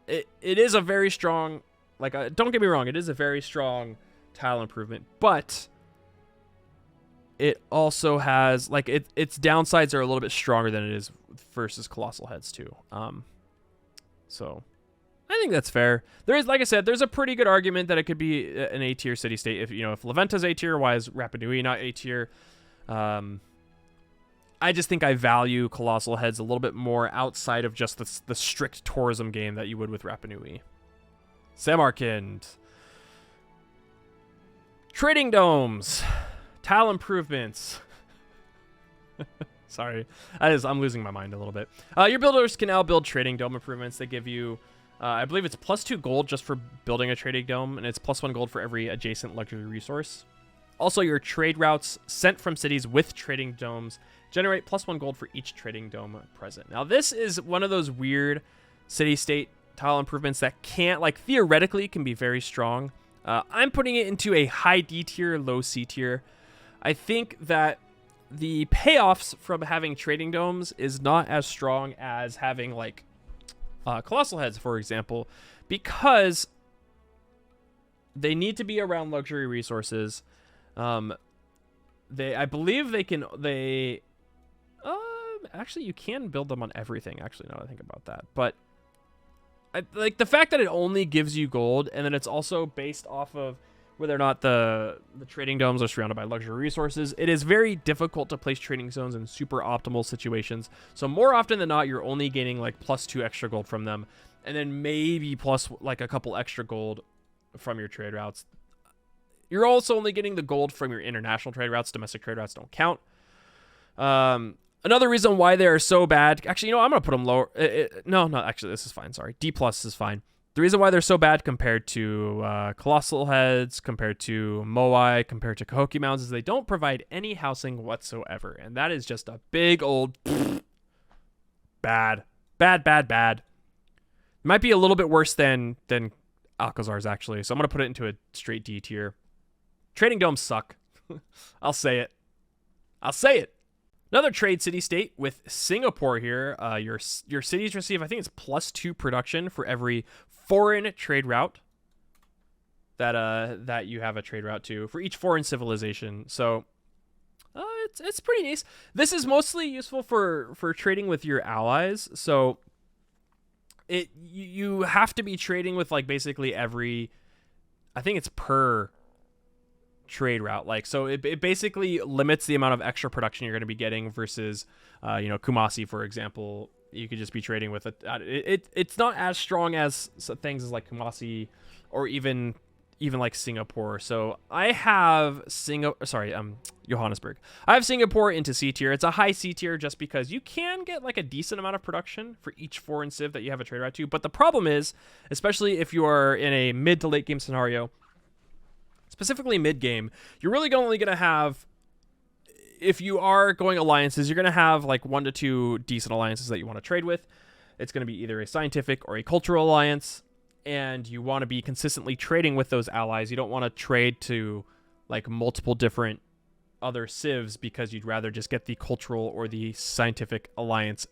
It is a very strong, like, don't get me wrong, it is a very strong tile improvement, but it also has, like, its downsides are a little bit stronger than it is versus Colossal Heads too. So I think that's fair. There is, like I said, there's a pretty good argument that it could be an A tier city state. If if LaVenta's A tier, why is Rapa Nui not A tier? I just think I value Colossal Heads a little bit more outside of just the strict tourism game that you would with Rapa Nui. Samarkand. Trading domes. Tile improvements. Sorry. I'm losing my mind a little bit. Your builders can now build trading dome improvements. They give you, I believe it's +2 gold just for building a trading dome, and it's +1 gold for every adjacent luxury resource. Also, your trade routes sent from cities with trading domes generate +1 gold for each trading dome present. Now, this is one of those weird city-state tile improvements that can't, like, theoretically can be very strong. I'm putting it into a high D tier, low C tier. I think that the payoffs from having trading domes is not as strong as having, like, Colossal Heads, for example, because they need to be around luxury resources. I believe they can, actually you can build them on everything, actually, now that I think about that. But like the fact that it only gives you gold, and then it's also based off of whether or not the trading domes are surrounded by luxury resources, it is very difficult to place trading zones in super optimal situations. So more often than not, you're only gaining like +2 extra gold from them, and then maybe plus like a couple extra gold from your trade routes. You're also only getting the gold from your international trade routes. Domestic trade routes don't count. Another reason why they are so bad, actually, I'm going to put them lower. No, actually, this is fine. Sorry. D+ is fine. The reason why they're so bad compared to Colossal Heads, compared to Moai, compared to Cahokia Mounds is they don't provide any housing whatsoever. And that is just a big old bad. It might be a little bit worse than Alcazar's, actually. So I'm going to put it into a straight D tier. Trading domes suck. I'll say it. Another trade city state with Singapore here. Your cities receive, I think it's +2 production for every foreign trade route that you have a trade route to for each foreign civilization. So it's pretty nice. This is mostly useful for trading with your allies. So you have to be trading with like basically every, I think it's per trade route, like, so it basically limits the amount of extra production you're going to be getting versus Kumasi, for example. You could just be trading with it's not as strong as things as like Kumasi or even like Singapore. So I have Johannesburg. I have Singapore into C tier. It's a high C tier just because you can get like a decent amount of production for each foreign civ that you have a trade route to. But the problem is, especially if you are in a mid to late game scenario, specifically mid-game, you're really only going to have, if you are going alliances, you're going to have like 1 to 2 decent alliances that you want to trade with. It's going to be either a scientific or a cultural alliance, and you want to be consistently trading with those allies. You don't want to trade to like multiple different other civs because you'd rather just get the cultural or the scientific alliance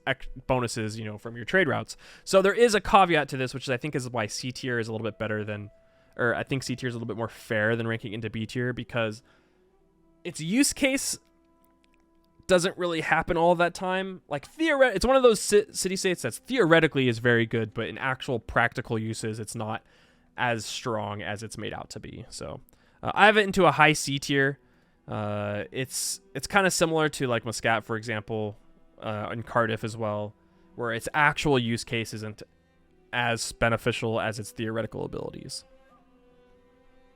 bonuses, from your trade routes. So there is a caveat to this, which I think is why C tier is a little bit better than, or I think C tier is a little bit more fair than ranking into B tier, because its use case doesn't really happen all that time. Like, it's one of those city states that's theoretically is very good, but in actual practical uses, it's not as strong as it's made out to be. So I have it into a high C tier. It's kind of similar to like Muscat, for example, and Cardiff as well, where its actual use case isn't as beneficial as its theoretical abilities.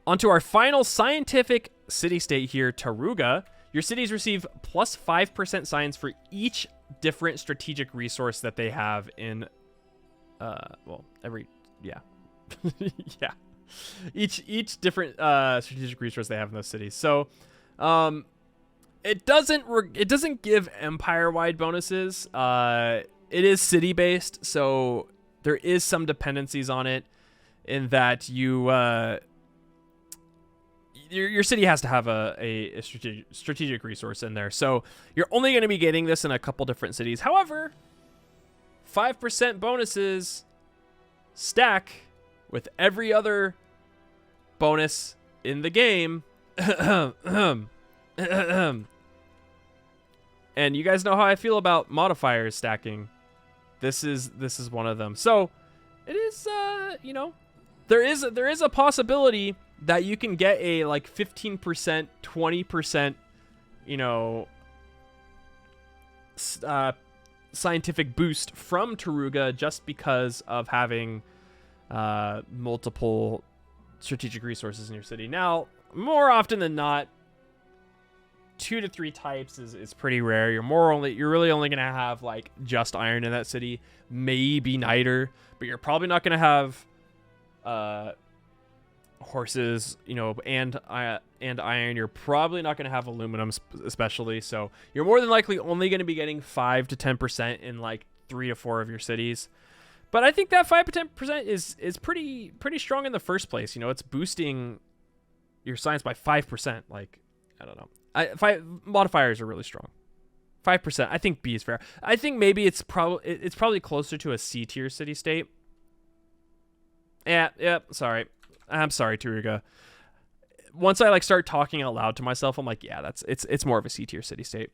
Onto our final scientific city-state here, Taruga. Your cities receive +5% science for each different strategic resource that they have in, each different strategic resource they have in those cities. So, it doesn't give empire-wide bonuses. It is city-based, so there is some dependencies on it in that your city has to have a strategic resource in there. So you're only going to be getting this in a couple different cities. However, 5% bonuses stack with every other bonus in the game. And you guys know how I feel about modifiers stacking. This is one of them. So it is, you know, there is a possibility that you can get a like 15%, 20%, you know, scientific boost from Taruga just because of having multiple strategic resources in your city. Now, more often than not, 2 to 3 types is pretty rare. You're really only gonna have like just iron in that city, maybe niter, but you're probably not gonna have horses, you know, and iron. You're probably not gonna have aluminum, especially. So you're more than likely only gonna be getting 5 to 10% in like 3 to 4 of your cities. But I think that 5 to 10% is pretty strong in the first place. You know, it's boosting your science by 5%. Like, I don't know. Modifiers are really strong. 5%. I think B is fair. I think maybe it's probably closer to a C tier city state. Yeah. Sorry. I'm sorry, Taruga. Once I like start talking out loud to myself, I'm like, yeah, it's more of a C tier city state.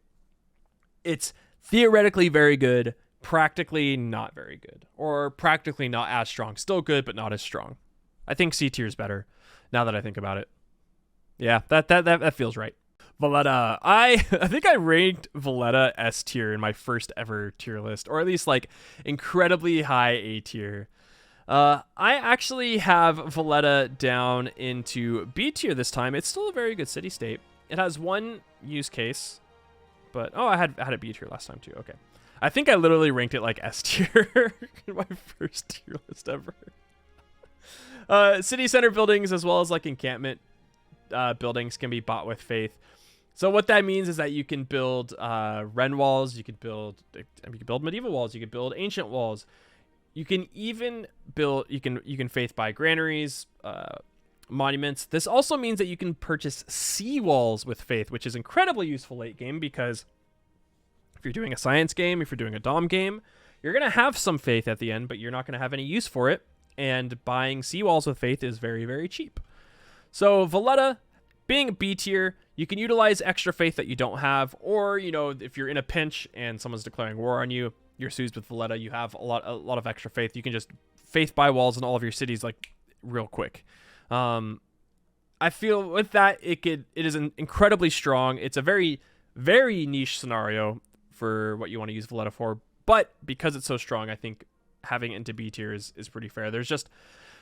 It's theoretically very good, practically not very good, or practically not as strong. Still good, but not as strong. I think C tier is better now that I think about it. Yeah, that feels right. Valletta. I think I ranked Valletta S tier in my first ever tier list, or at least like incredibly high A tier. I actually have Valletta down into B tier this time. It's still a very good city state. It has one use case, but I had a B tier last time too. Okay. I think I literally ranked it like S tier in my first tier list ever. City center buildings as well as like encampment buildings can be bought with faith. So what that means is that you can build Ren walls, you could build medieval walls, you could build ancient walls. You can even build you can faith buy granaries, monuments. This also means that you can purchase sea walls with faith, which is incredibly useful late game, because if you're doing a science game, if you're doing a dom game, you're going to have some faith at the end, but you're not going to have any use for it. And buying sea walls with faith is very, very cheap. So Valletta, being B tier, you can utilize extra faith that you don't have, or, you know, if you're in a pinch and someone's declaring war on you, you're soothed with Valletta, you have a lot of extra faith. You can just faith buy walls in all of your cities like real quick. I feel with that it is incredibly strong. It's a very, very niche scenario for what you want to use Valletta for, but because it's so strong, I think having it into B tier is pretty fair. There's just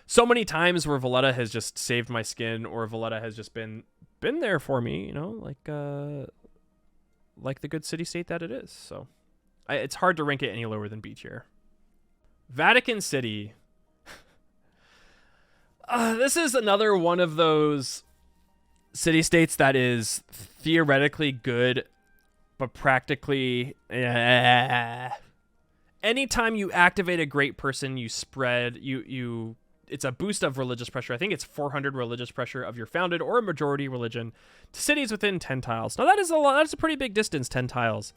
so many times where Valletta has just saved my skin, or Valletta has just been there for me, you know, like the good city state that it is. So it's hard to rank it any lower than B tier. Vatican City. This is another one of those city states that is theoretically good, but practically, anytime you activate a great person, you spread, it's a boost of religious pressure. I think it's 400 religious pressure of your founded or majority religion to cities within 10 tiles. Now that is a lot. That's a pretty big distance, 10 tiles.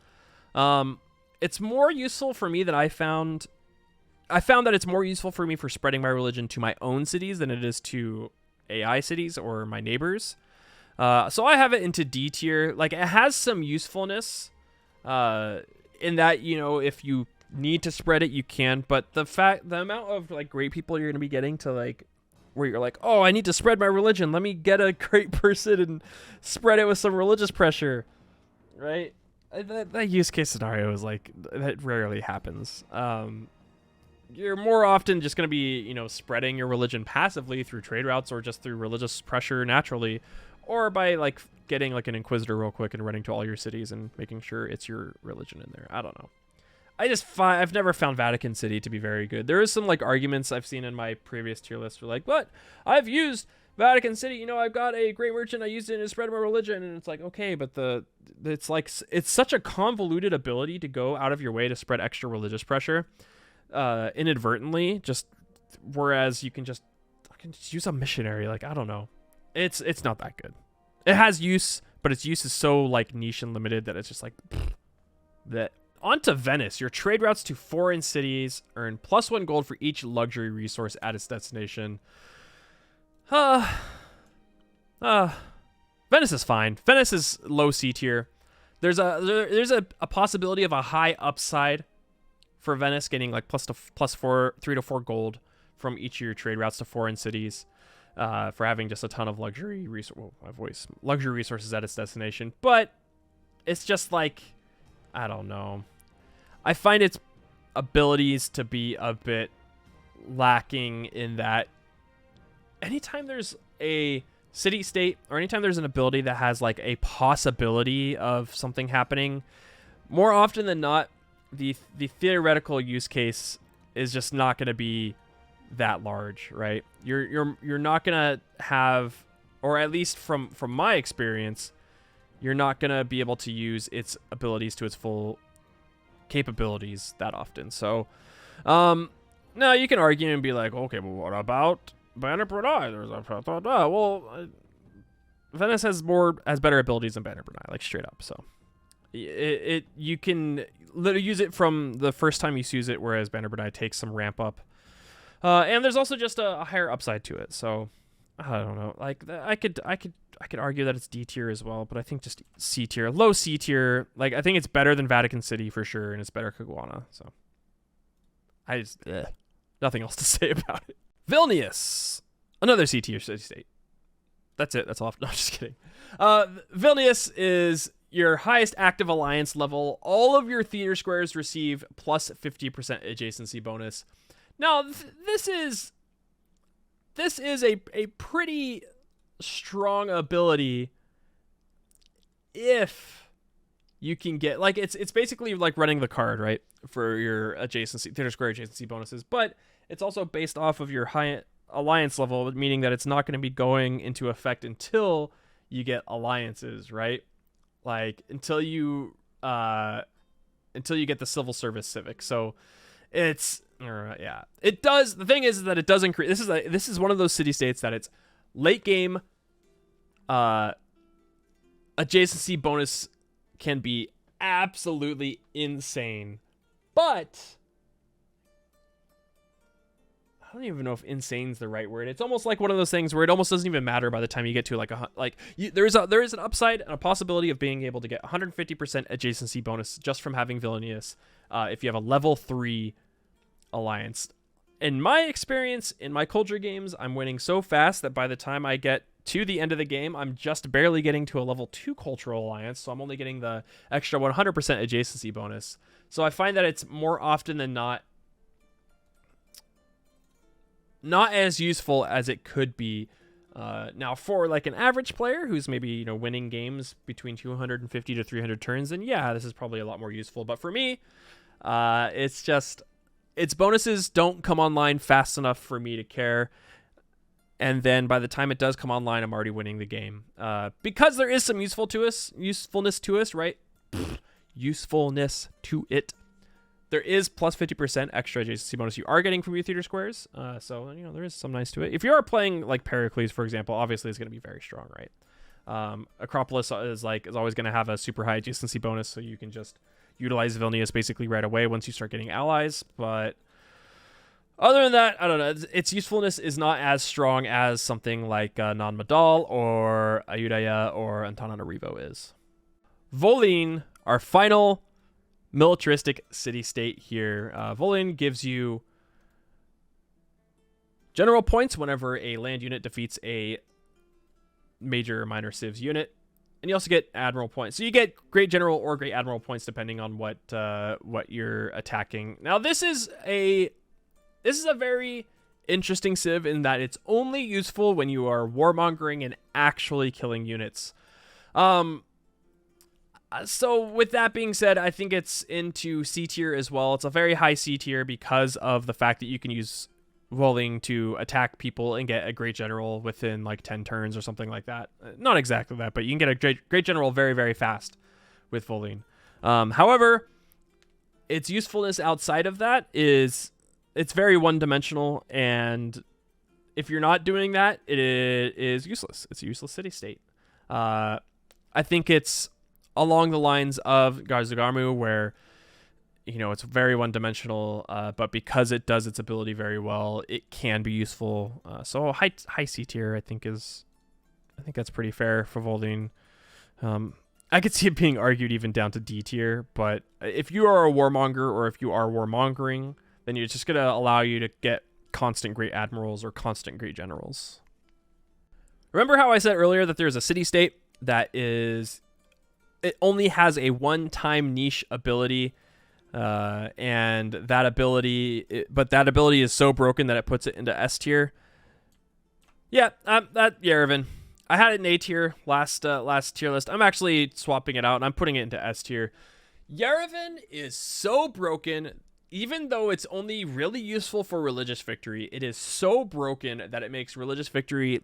It's more useful for me that I found that it's more useful for me for spreading my religion to my own cities than it is to AI cities or my neighbors. So I have it into D tier. Like, it has some usefulness in that, you know, if you need to spread it, you can. But the amount of like great people you're going to be getting to, like, where you're like, oh, I need to spread my religion. Let me get a great person and spread it with some religious pressure, right? That use case scenario is like, that rarely happens. You're more often just going to be, you know, spreading your religion passively through trade routes or just through religious pressure naturally, or by like getting like an inquisitor real quick and running to all your cities and making sure it's your religion in there. I don't know. I've never found Vatican City to be very good. There is some like arguments I've seen in my previous tier list for like, but I've used Vatican City, you know, I've got a great merchant, I used it to spread my religion, and it's like, okay, but it's such a convoluted ability to go out of your way to spread extra religious pressure inadvertently, whereas I can just use a missionary. Like, I don't know, it's not that good. It has use, but its use is so like niche and limited that it's just like that. On to Venice. Your trade routes to foreign cities earn +1 gold for each luxury resource at its destination. Venice is fine. Venice is low C tier. There's a possibility of a high upside for Venice getting like 3 to 4 gold from each of your trade routes to foreign cities for having just a ton of luxury resources at its destination. But it's just like, I don't know. I find its abilities to be a bit lacking in that anytime there's a city state or anytime there's an ability that has like a possibility of something happening, more often than not, the theoretical use case is just not going to be that large, right? You're not going to have, or at least from my experience, you're not going to be able to use its abilities to its full capabilities that often. So now you can argue and be like, okay, but what about BRUNEI? There's a Venice has better abilities than BRUNEI, like straight up. So you can literally use it from the first time you use it, whereas BRUNEI takes some ramp up. And there's also just a higher upside to it. So I don't know. Like I could argue that it's D tier as well, but I think just C tier, low C tier. Like I think it's better than Vatican City for sure, and it's better CAGUANA. So I just nothing else to say about it. Vilnius, another C tier city state. That's it. That's all. No, I'm just kidding. Vilnius is your highest active alliance level. All of your theater squares receive plus 50% adjacency bonus. Now, this is a pretty strong ability if you can get, like, it's basically like running the card, right, for your adjacency, theater square adjacency bonuses, but it's also based off of your high alliance level, meaning that it's not going to be going into effect until you get alliances, right? Like until you get the civil service civic. So it's yeah, it does. The thing is that it does increase. This is one of those city states that it's late game adjacency bonus can be absolutely insane, but I don't even know if insane is the right word. It's almost like one of those things where it almost doesn't even matter by the time you get to there is an upside and a possibility of being able to get 150% adjacency bonus just from having Vilnius if you have a level 3 alliance. In my experience, in my culture games, I'm winning so fast that by the time I get to the end of the game, I'm just barely getting to a level 2 cultural alliance, so I'm only getting the extra 100% adjacency bonus. So I find that it's more often than not as useful as it could be. Now, for like an average player who's maybe winning games between 250 to 300 turns, then yeah, this is probably a lot more useful. But for me, it's just its bonuses don't come online fast enough for me to care. And then by the time it does come online, I'm already winning the game. Because there is some usefulness to us, right? Usefulness to it. There is plus 50% extra adjacency bonus you are getting from your theater squares. So, there is some nice to it. If you are playing like Pericles, for example, obviously it's going to be very strong, right? Acropolis is always going to have a super high adjacency bonus, so you can just utilize Vilnius basically right away once you start getting allies. But other than that, I don't know. Its usefulness is not as strong as something like non-Madol or AYUTTHAYA or Antananarivo is. Volyn, our final militaristic city-state here. Volyn gives you general points whenever a land unit defeats a major or minor civs unit. And you also get admiral points. So you get great general or great admiral points depending on what you're attacking. Now this is a very interesting civ in that it's only useful when you are warmongering and actually killing units. So with that being said, I think it's into C tier as well. It's a very high C tier because of the fact that you can use Volyn to attack people and get a great general within like 10 turns or something like that. Not exactly that, but you can get a great general very, very fast with Volyn. However, its usefulness outside of that is it's very one-dimensional, and if you're not doing that, it is useless. It's a useless city-state. I think it's along the lines of Garzugarmu, where it's very one-dimensional, but because it does its ability very well, it can be useful. So high C tier, I think that's pretty fair for Volyn. I could see it being argued even down to D tier, but if you are a warmonger or if you are warmongering, then it's just gonna allow you to get constant great admirals or constant great generals. Remember how I said earlier that there's a city-state that is, it only has a one-time niche ability, and that ability, but that ability is so broken that it puts it into S tier. Yeah, that Yerevan. I had it in A tier last tier list. I'm actually swapping it out and I'm putting it into S tier. Yerevan is so broken. Even though it's only really useful for religious victory, it is so broken that it makes religious victory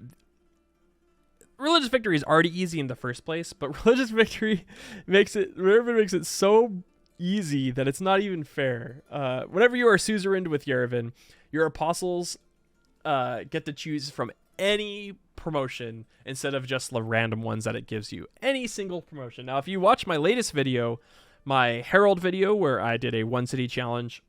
is already easy in the first place, but religious victory makes it so easy that it's not even fair. Whenever you are suzerained with Yerevan, your apostles get to choose from any promotion instead of just the random ones that it gives you. Any single promotion. Now, if you watch my latest video, my Herald video, where I did a one city challenge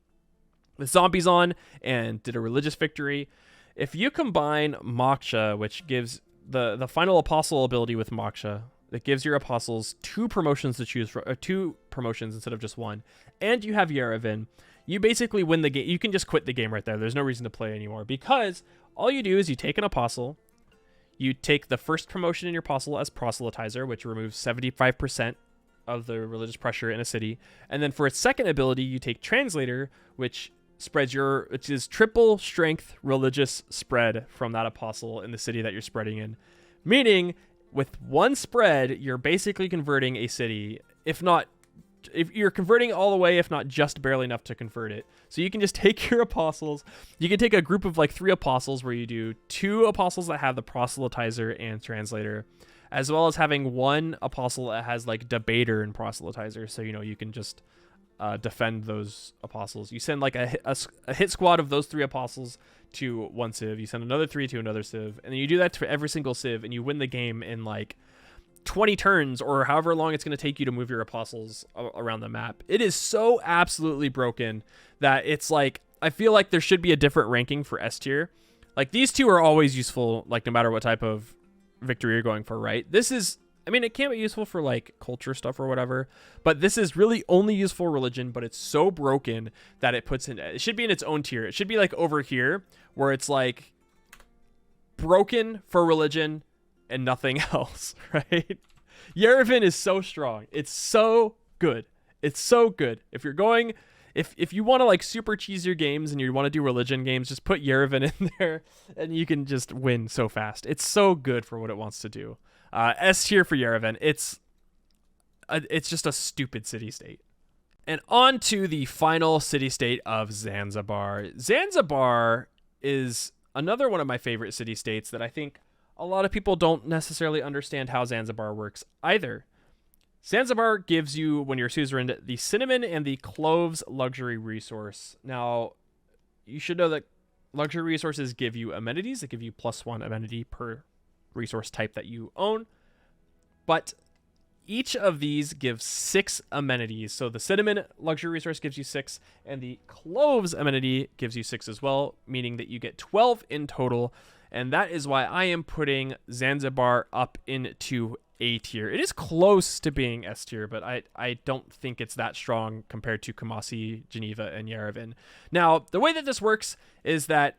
with zombies on and did a religious victory, if you combine Moksha, which gives the final apostle ability with Moksha, that gives your apostles 2 promotions to choose from, 2 promotions instead of just 1, and you have Yerevan, you basically win the game. You can just quit the game right there. There's no reason to play anymore, because all you do is you take an apostle, you take the first promotion in your apostle as proselytizer, which removes 75% of the religious pressure in a city, and then for its second ability you take translator, which is triple strength religious spread from that apostle in the city that you're spreading in, meaning with one spread you're basically converting a city, if you're converting all the way, if not just barely enough to convert it. So you can just take your apostles, you can take a group of like 3 apostles where you do 2 apostles that have the proselytizer and translator, as well as having 1 apostle that has like debater and proselytizer, so you can just defend those apostles. You send like a hit squad of those 3 apostles to one civ, you send another 3 to another civ, and then you do that to every single civ, and you win the game in like 20 turns or however long it's going to take you to move your apostles around the map. It is so absolutely broken that it's like, I feel like there should be a different ranking for S tier. Like, these 2 are always useful, like no matter what type of victory you're going for, right? This is, I mean, it can be useful for like culture stuff or whatever, but this is really only useful for religion, but it's so broken that it should be in its own tier. It should be like over here where it's like broken for religion and nothing else, right? Yerevan is so strong. It's so good. It's so good. If you're going, if you want to like super cheese your games and you want to do religion games, just put Yerevan in there and you can just win so fast. It's so good for what it wants to do. S tier for Yerevan. It's just a stupid city-state. And on to the final city-state of Zanzibar. Zanzibar is another one of my favorite city-states that I think a lot of people don't necessarily understand how Zanzibar works either. Zanzibar gives you, when you're suzerain, the cinnamon and the cloves luxury resource. Now, you should know that luxury resources give you amenities. They give you +1 amenity per resource type that you own. But each of these gives 6 amenities. So the cinnamon luxury resource gives you 6, and the cloves amenity gives you 6 as well, meaning that you get 12 in total. And that is why I am putting Zanzibar up into A tier. It is close to being S tier, but I don't think it's that strong compared to Kumasi, Geneva, and Yerevan. Now, the way that this works is that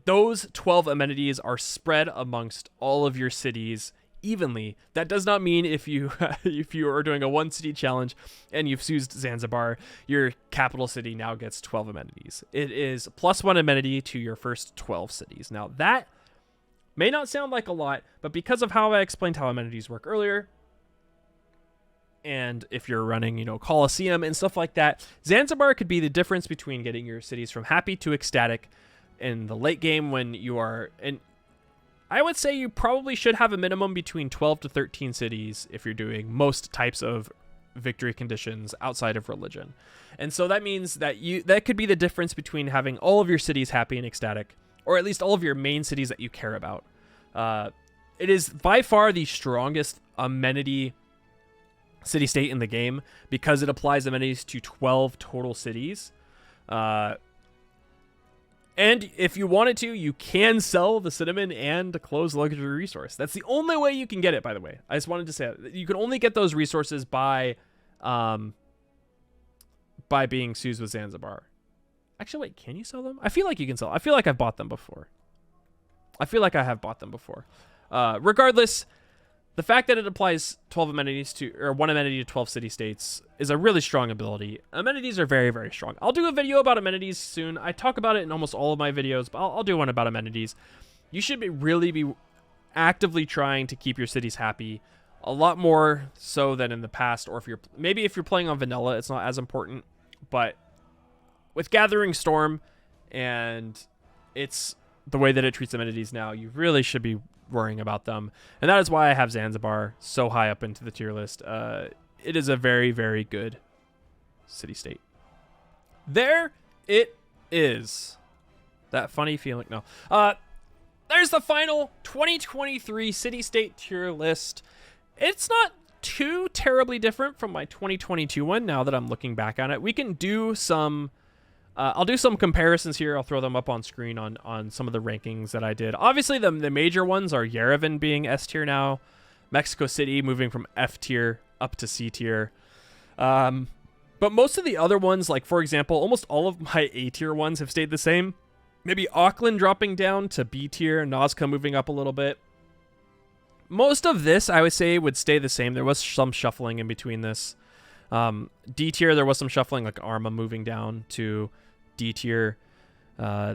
those 12 amenities are spread amongst all of your cities evenly. That does not mean if you are doing a 1 city challenge and you've used Zanzibar, your capital city now gets 12 amenities. It is +1 amenity to your first 12 cities. Now, that may not sound like a lot, but because of how I explained how amenities work earlier, and if you're running, Colosseum and stuff like that, Zanzibar could be the difference between getting your cities from happy to ecstatic in the late game when you are, and I would say you probably should have a minimum between 12 to 13 cities if you're doing most types of victory conditions outside of religion. And so that means that that could be the difference between having all of your cities happy and ecstatic, or at least all of your main cities that you care about. It is by far the strongest amenity city-state in the game because it applies amenities to 12 total cities. And if you wanted to, you can sell the cinnamon and the cloves luxury resource. That's the only way you can get it, by the way. I just wanted to say that. You can only get those resources by being Suz with Zanzibar. Actually, wait, can you sell them? I feel like you can sell. I feel like I've bought them before. I feel like I have bought them before. Regardless, the fact that it applies 12 amenities to, or 1 amenity to 12 city-states is a really strong ability. Amenities are very, very strong. I'll do a video about amenities soon. I talk about it in almost all of my videos, but I'll do one about amenities. You should really be actively trying to keep your cities happy, a lot more so than in the past. Or if you're playing on vanilla, it's not as important. But with Gathering Storm and it's the way that it treats amenities now, you really should be worrying about them. And that is why I have Zanzibar so high up into the tier list. It is a very, very good city-state. There it is. That funny feeling. No. There's the final 2023 city-state tier list. It's not too terribly different from my 2022 one now that I'm looking back on it. We can do some... I'll do some comparisons here. I'll throw them up on screen on some of the rankings that I did. Obviously, the major ones are Yerevan being S tier now, Mexico City moving from F tier up to C tier. But most of the other ones, like for example, almost all of my A tier ones have stayed the same. Maybe Auckland dropping down to B tier, NAZCA moving up a little bit. Most of this, I would say, would stay the same. There was some shuffling in between this. D tier, there was some shuffling, like ARMAGH moving down to D tier.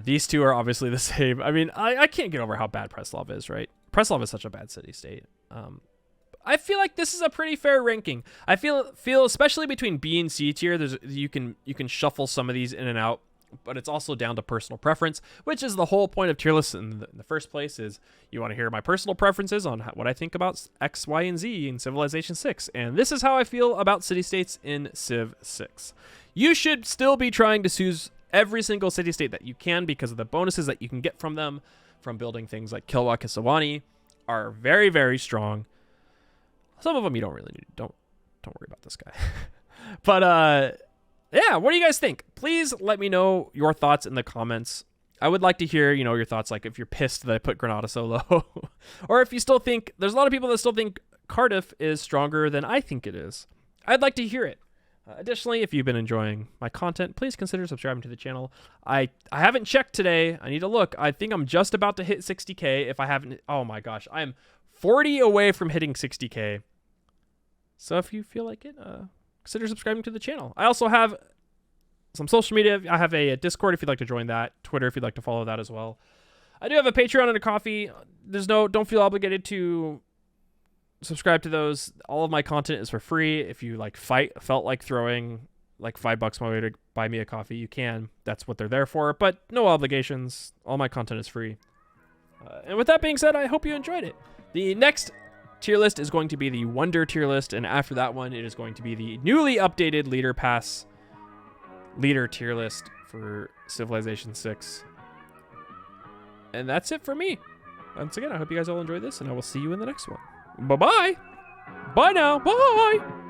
These two are obviously the same. I mean, I can't get over how bad Preslav is, right? Preslav is such a bad city-state. I feel like this is a pretty fair ranking. I feel especially between B and C tier, you can shuffle some of these in and out, but it's also down to personal preference, which is the whole point of tier lists in the first place. Is you want to hear my personal preferences on what I think about X, Y, and Z in Civilization 6, and this is how I feel about city-states in Civ 6. You should still be trying to choose every single city-state that you can, because of the bonuses that you can get from them, from building things like Kilwa Kisawani, are very, very strong. Some of them you don't really need. Don't worry about this guy. But yeah, what do you guys think? Please let me know your thoughts in the comments. I would like to hear, your thoughts, like if you're pissed that I put Granada so low, or if you still think, there's a lot of people that still think Cardiff is stronger than I think it is. I'd like to hear it. Additionally, if you've been enjoying my content, please consider subscribing to the channel. I haven't checked today. I need to look. I think I'm just about to hit 60K. If I haven't, oh my gosh, I'm 40 away from hitting 60K. So if you feel like it, consider subscribing to the channel. I also have some social media. I have a Discord if you'd like to join that. Twitter if you'd like to follow that as well. I do have a Patreon and a Coffee. Don't feel obligated to subscribe to those. All of my content is for free. If you felt like throwing like $5 my way to buy me a coffee, you can. That's what they're there for. But no obligations. All my content is free. And with that being said, I hope you enjoyed it. The next tier list is going to be the Wonder tier list, and after that one, it is going to be the newly updated Leader Pass Leader tier list for Civilization 6. And that's it for me. Once again, I hope you guys all enjoyed this, and I will see you in the next one. Bye-bye. Bye now. Bye.